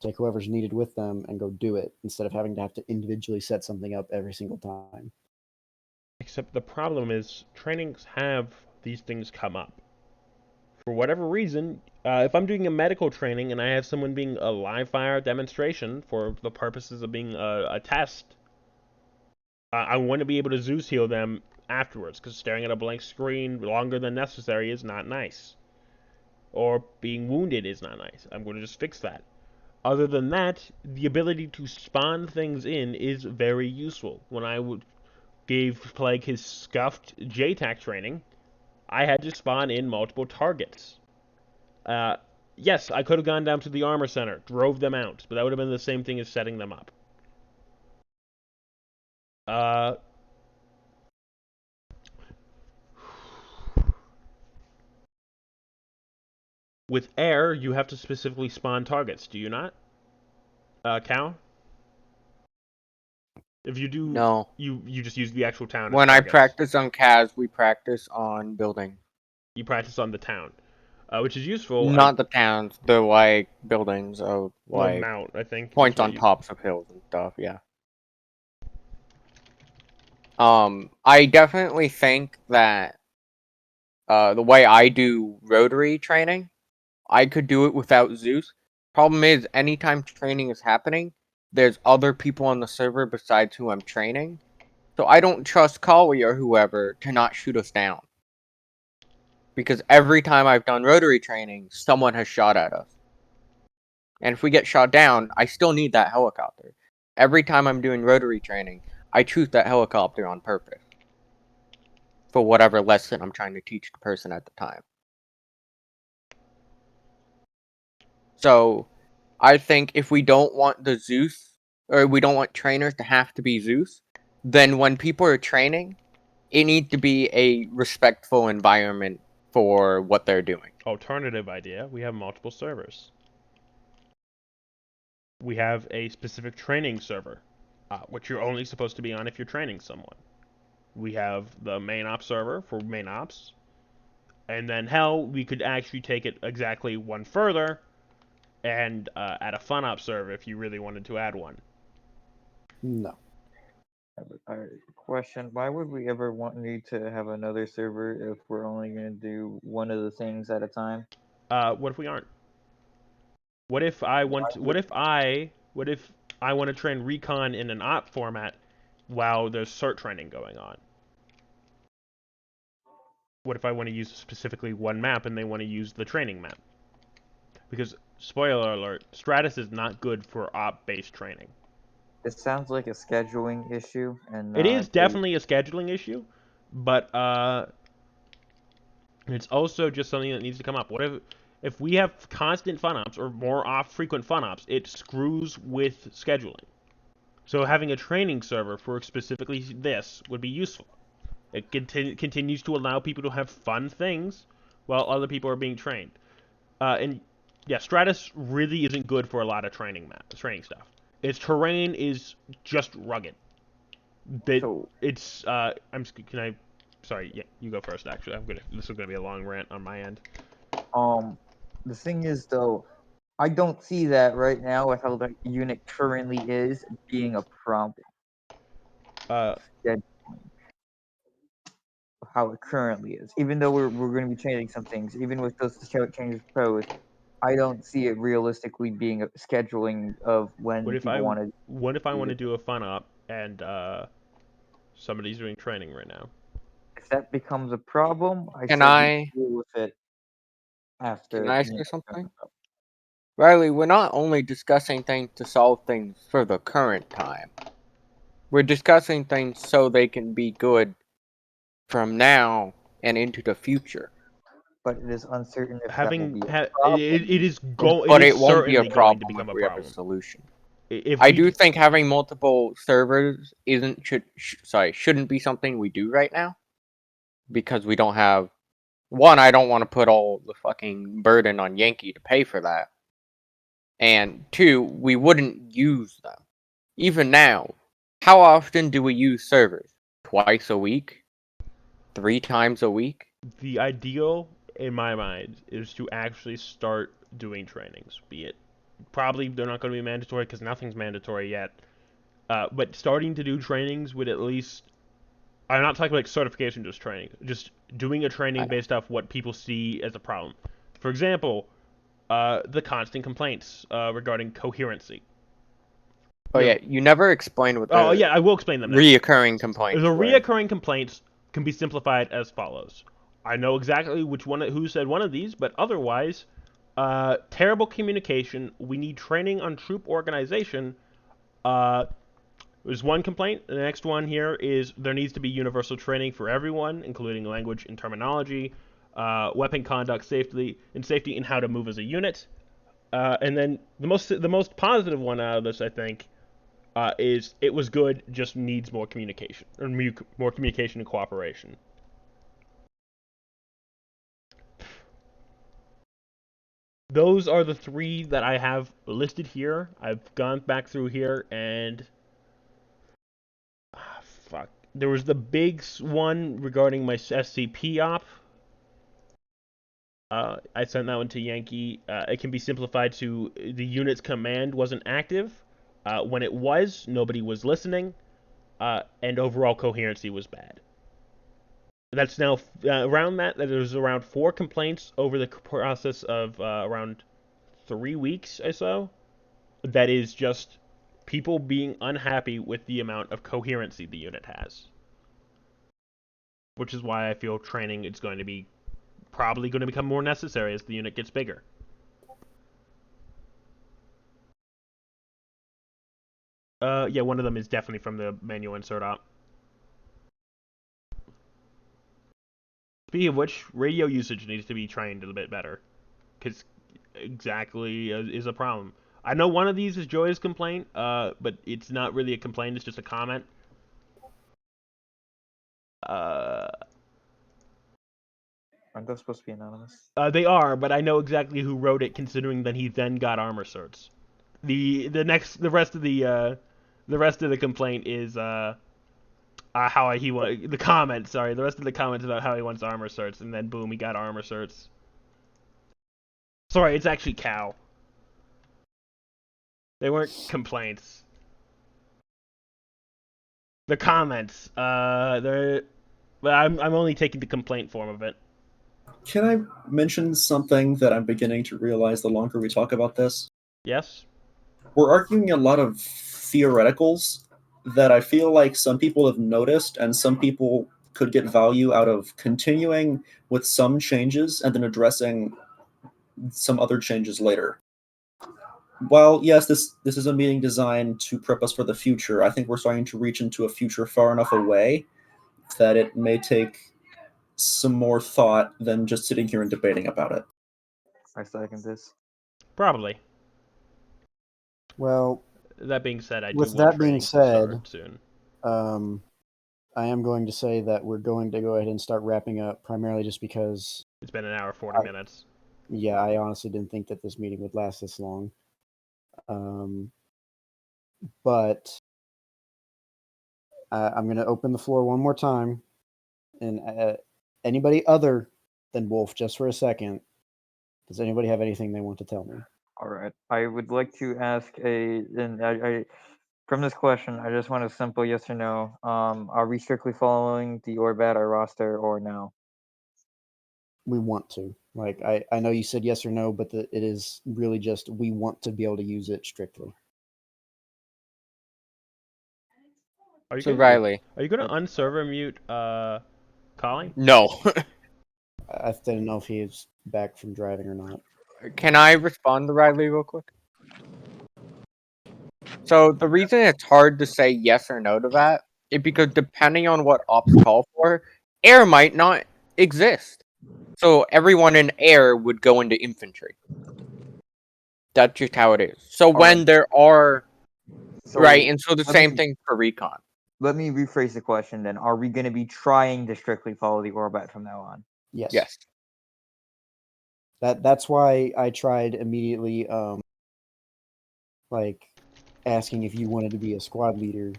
take whoever's needed with them, and go do it instead of having to have to individually set something up every single time. Except the problem is trainings have these things come up. For whatever reason, if I'm doing a medical training and I have someone being a live fire demonstration for the purposes of being a test, I want to be able to Zeus heal them afterwards, because staring at a blank screen longer than necessary is not nice. Or being wounded is not nice. I'm going to just fix that. Other than that, the ability to spawn things in is very useful. When I gave Plague his scuffed JTAC training, I had to spawn in multiple targets. Yes, I could have gone down to the armor center, drove them out, but that would have been the same thing as setting them up. With air, you have to specifically spawn targets, do you not? Cal? If you do, No. you just use the actual town When as I targets. practice on Kaz, we practice on building. You practice on the town, which is useful. Not the towns, the like buildings of like mount, I think. points on tops of hills and stuff. Yeah. I definitely think that the way I do rotary training, I could do it without Zeus. Problem is, anytime training is happening, there's other people on the server besides who I'm training. So I don't trust Kali or whoever to not shoot us down. Because every time I've done rotary training, someone has shot at us. And if we get shot down, I still need that helicopter. Every time I'm doing rotary training, I choose that helicopter on purpose. For whatever lesson I'm trying to teach the person at the time. So, I think if we don't want the Zeus, or we don't want trainers to have to be Zeus, then when people are training, it needs to be a respectful environment for what they're doing. Alternative idea, we have multiple servers. We have a specific training server, which you're only supposed to be on if you're training someone. We have the main ops server for main ops. And then, hell, we could actually take it exactly one further and add a fun ops server if you really wanted to add one. No. Question: why would we ever need to have another server if we're only going to do one of the things at a time? What if we aren't? What if I want to train recon in an op format while there's cert training going on? What if I want to use specifically one map and they want to use the training map? Because, spoiler alert, Stratus is not good for op-based training. It sounds like a scheduling issue, and It is not definitely a scheduling issue, but it's also just something that needs to come up. What if we have constant fun ops or more frequent fun ops, it screws with scheduling. So having a training server for specifically this would be useful. It continues to allow people to have fun things while other people are being trained. And yeah, Stratus really isn't good for a lot of training stuff. Its terrain is just rugged. Sorry, yeah, you go first. Actually, this is gonna be a long rant on my end. The thing is, though, I don't see that right now with how the unit currently is being a problem. How it currently is. Even though we're going to be changing some things, even with those changes proposed, I don't see it realistically being a scheduling of when people want to. What if I want to do a fun op and somebody's doing training right now? If that becomes a problem, I Can said we I deal with it after. Can I say something? Riley, we're not only discussing things to solve things for the current time. We're discussing things so they can be good from now and into the future. But it is uncertain if that will Having be a it problem. is But it won't be a certainly going to problem become if a we have a problem. solution. If I do think having multiple servers shouldn't be something we do right now, because we don't have. One, I don't want to put all the fucking burden on Yankee to pay for that. And two, we wouldn't use them. Even now, how often do we use servers? Twice a week? 3 times a week? The ideal in my mind, is to actually start doing trainings. Be it probably they're not going to be mandatory because nothing's mandatory yet. But starting to do trainings would at least. I'm not talking like certification, just training. Just doing a training based off what people see as a problem. For example, the constant complaints regarding coherency. Oh yeah, you never explained what the Oh yeah, I will explain them now. reoccurring complaints The were. reoccurring complaints can be simplified as follows. I know exactly who said one of these, but otherwise, terrible communication. We need training on troop organization. There's one complaint. The next one here is there needs to be universal training for everyone, including language and terminology, weapon conduct, safety, and how to move as a unit. And then the most positive one out of this, I think, is it was good, just needs more communication or more communication and cooperation. Those are the three that I have listed here. I've gone back through here and fuck. There was the big one regarding my SCP op. I sent that one to Yankee. It can be simplified to the unit's command wasn't active. When it was, nobody was listening, and overall coherency was bad. That's now around that. There's around 4 complaints over the process of around 3 weeks or so. That is just people being unhappy with the amount of coherency the unit has. Which is why I feel training is going to be probably going to become more necessary as the unit gets bigger. Yeah, one of them is definitely from the manual insert op. Speaking of which, radio usage needs to be trained a little bit better. Because exactly is a problem. I know one of these is Joy's complaint, but it's not really a complaint, it's just a comment. Aren't those supposed to be anonymous? They are, but I know exactly who wrote it, considering that he then got armor certs. The rest of the complaint is how he want the comments. Sorry, the rest of the comments about how he wants armor certs, and then boom, he got armor certs. Sorry, it's actually Cal. They weren't complaints. The comments. They're. But I'm only taking the complaint form of it. Can I mention something that I'm beginning to realize the longer we talk about this? Yes? We're arguing a lot of theoreticals that I feel like some people have noticed and some people could get value out of continuing with some changes and then addressing some other changes later. While yes, this is a meeting designed to prep us for the future, I think we're starting to reach into a future far enough away that it may take some more thought than just sitting here and debating about it. I second this. Probably. Well, that being said, I do with want that being training to said, start soon. I am going to say that we're going to go ahead and start wrapping up, primarily just because It's been an hour 40 minutes. Yeah, I honestly didn't think that this meeting would last this long. But I'm going to open the floor one more time, and anybody other than Wolf, just for a second, does anybody have anything they want to tell me? All right. I would like to ask from this question, I just want a simple yes or no. Are we strictly following the Orbat or roster or no? We want to. Like, I know you said yes or no, but it is really just we want to be able to use it strictly. So Riley, Are you going to unserver mute Collie? no. I didn't know if he is back from driving or not. Can I respond to Riley real quick? So the reason it's hard to say yes or no to that is because depending on what ops call for, air might not exist. So everyone in air would go into infantry. That's just how it is. So when there are right, and so the same thing for recon. Let me rephrase the question then. Are we going to be trying to strictly follow the Orbat from now on? Yes. Yes. That's why I tried immediately, like asking if you wanted to be a squad leader,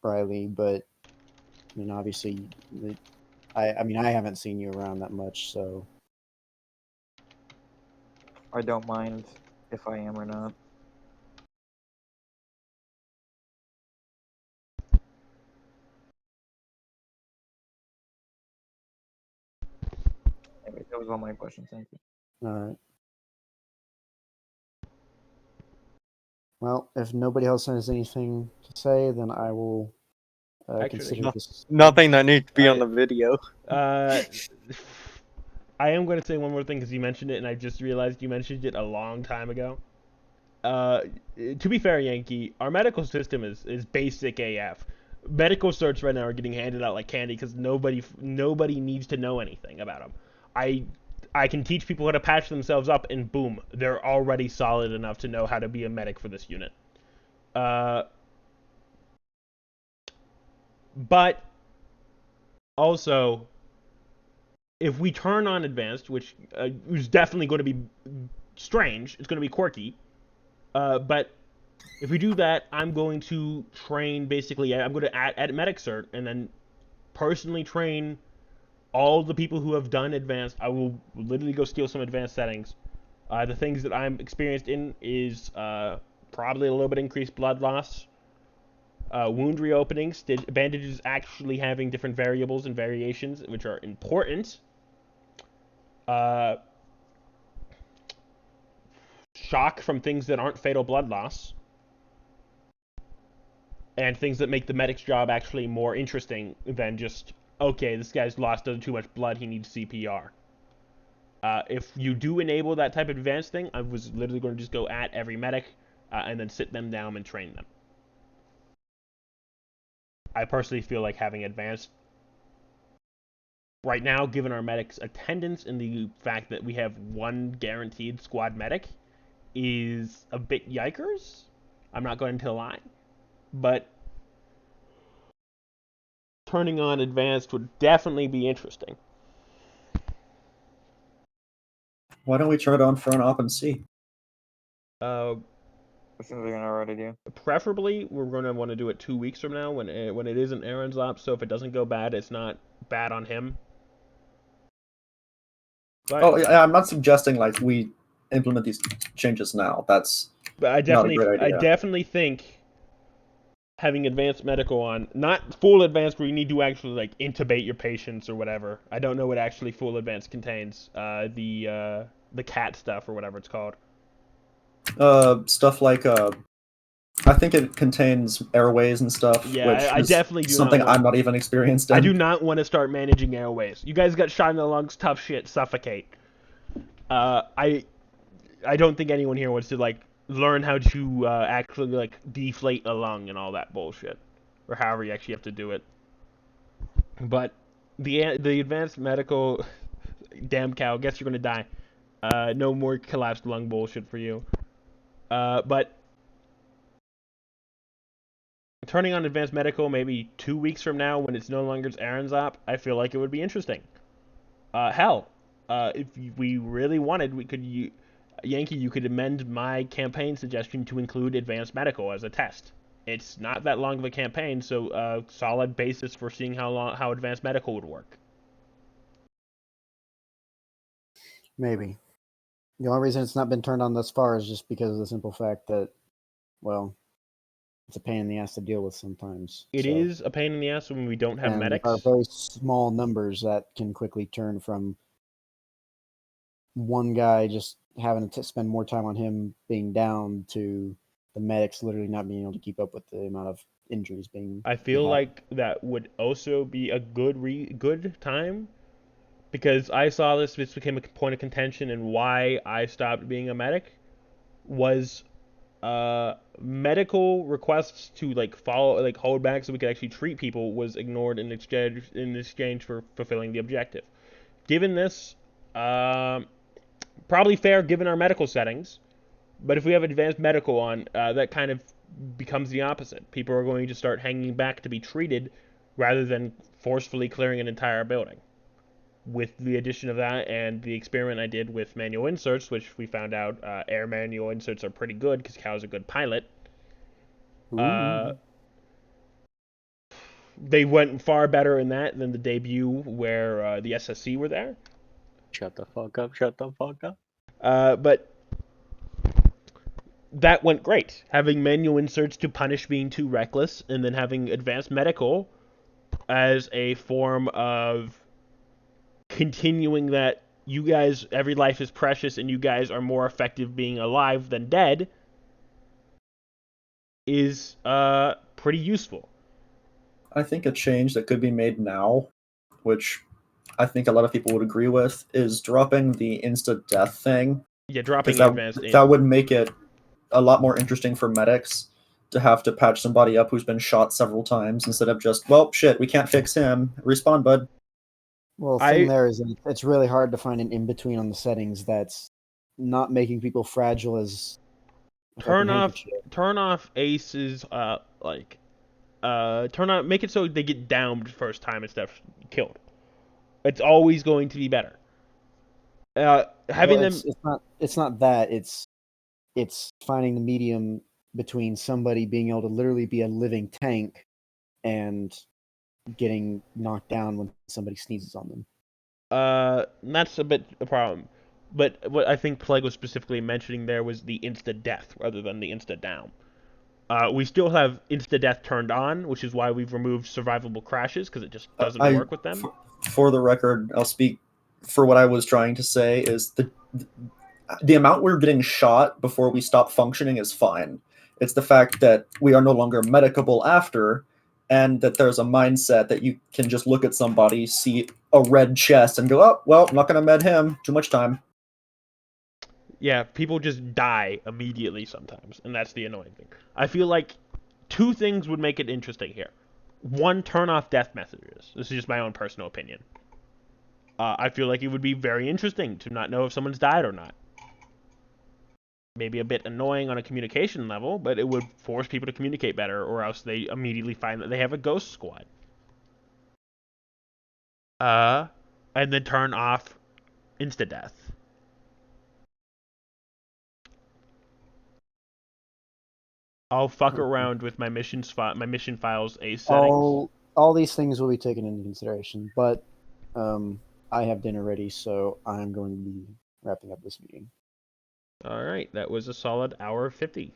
Riley. But I mean, obviously, I mean, I haven't seen you around that much, so I don't mind if I am or not. Anyway, that was all my questions. Thank you. all right. Well, if nobody else has anything to say, then I will Actually, consider No. this. Nothing that needs to be on I- the video. I am going to say one more thing because you mentioned it, and I just realized you mentioned it a long time ago. To be fair, Yankee, our medical system is basic AF. Medical certs right now are getting handed out like candy because nobody needs to know anything about them. I can teach people how to patch themselves up, and boom, they're already solid enough to know how to be a medic for this unit. But also, if we turn on advanced, which is definitely going to be strange, it's going to be quirky. But if we do that, I'm going to train basically. I'm going to add medic cert and then personally train all the people who have done advanced. I will literally go steal some advanced settings. The things that I'm experienced in is probably a little bit increased blood loss, wound reopenings, bandages actually having different variables and variations, which are important. Shock from things that aren't fatal blood loss, and things that make the medic's job actually more interesting than just, okay, this guy's lost too much blood, he needs CPR. If you do enable that type of advanced thing, I was literally going to just go at every medic and then sit them down and train them. I personally feel like having advanced right now, given our medics' attendance and the fact that we have one guaranteed squad medic, is a bit yikers. I'm not going to lie. But turning on advanced would definitely be interesting. Why don't we turn it on for an op and see? Uh, As soon as I can already do. Preferably, we're going to want to do it 2 weeks from now when it isn't Aaron's op. So if it doesn't go bad, it's not bad on him. But, Oh, yeah, I'm not suggesting like we implement these changes now. That's but not a great I idea. definitely think having advanced medical on, not full advanced where you need to actually like intubate your patients or whatever. I don't know what actually full advanced contains. The cat stuff or whatever it's called. Stuff like I think it contains airways and stuff, Yeah, which I is definitely do something not want. I'm not even experienced in. I do not want to start managing airways. You guys got shot in the lungs, tough shit, suffocate. I don't think anyone here wants to like learn how to actually like deflate a lung and all that bullshit, or however you actually have to do it. But the advanced medical, damn cow, guess you're gonna die. No more collapsed lung bullshit for you. But turning on advanced medical maybe 2 weeks from now when it's no longer Aaron's op, I feel like it would be interesting. Hell, if we really wanted, we could Yankee, you could amend my campaign suggestion to include advanced medical as a test. It's not that long of a campaign, so solid basis for seeing how advanced medical would work. Maybe. The only reason it's not been turned on thus far is just because of the simple fact that, well, it's a pain in the ass to deal with sometimes. It is a pain in the ass when we don't have and medics. with our very small numbers, that can quickly turn from one guy just having to spend more time on him being down to the medics literally not being able to keep up with the amount of injuries being. I feel like that would also be a good time, because I saw this became a point of contention, and why I stopped being a medic was medical requests to like hold back so we could actually treat people was ignored in exchange for fulfilling the objective. Given this, probably fair given our medical settings, but if we have advanced medical on, that kind of becomes the opposite. People are going to start hanging back to be treated rather than forcefully clearing an entire building. With the addition of that and the experiment I did with manual inserts, which we found out air manual inserts are pretty good because Cal's a good pilot. they went far better in that than the debut where the SSC were there. Shut the fuck up, shut the fuck up. But that went great. Having manual inserts to punish being too reckless, and then having advanced medical as a form of continuing that you guys, every life is precious, and you guys are more effective being alive than dead, is pretty useful. I think a change that could be made now, which I think a lot of people would agree with, is dropping the insta death thing. Yeah, dropping Because advanced that would make it a lot more interesting for medics to have to patch somebody up who's been shot several times instead of just, well, shit, we can't fix him. Respawn, bud. Well, the thing there is that it's really hard to find an in-between on the settings that's not making people fragile as a turn fucking off handkerchief. aces make it so they get downed first time instead of killed. It's always going to be better. Having Well, them it's not that, it's finding the medium between somebody being able to literally be a living tank and getting knocked down when somebody sneezes on them. that's a bit a problem. But what I think Plague was specifically mentioning there was the insta death rather than the insta down. We still have insta death turned on, which is why we've removed survivable crashes because it just doesn't work with them. For the record, I'll speak for what I was trying to say is the amount we're getting shot before we stop functioning is fine. It's the fact that we are no longer medicable after, and that there's a mindset that you can just look at somebody, see a red chest, and go, oh, well, I'm not going to med him. Too much time. Yeah, people just die immediately sometimes, and that's the annoying thing. I feel like two things would make it interesting here. One, turn off death messages. This is just my own personal opinion. I feel like it would be very interesting to not know if someone's died or not. Maybe a bit annoying on a communication level, but it would force people to communicate better, or else they immediately find that they have a ghost squad. And then turn off insta-death. I'll fuck around with my mission files settings. All these things will be taken into consideration, but I have dinner ready, so I'm going to be wrapping up this meeting. All right, that was a solid hour 50.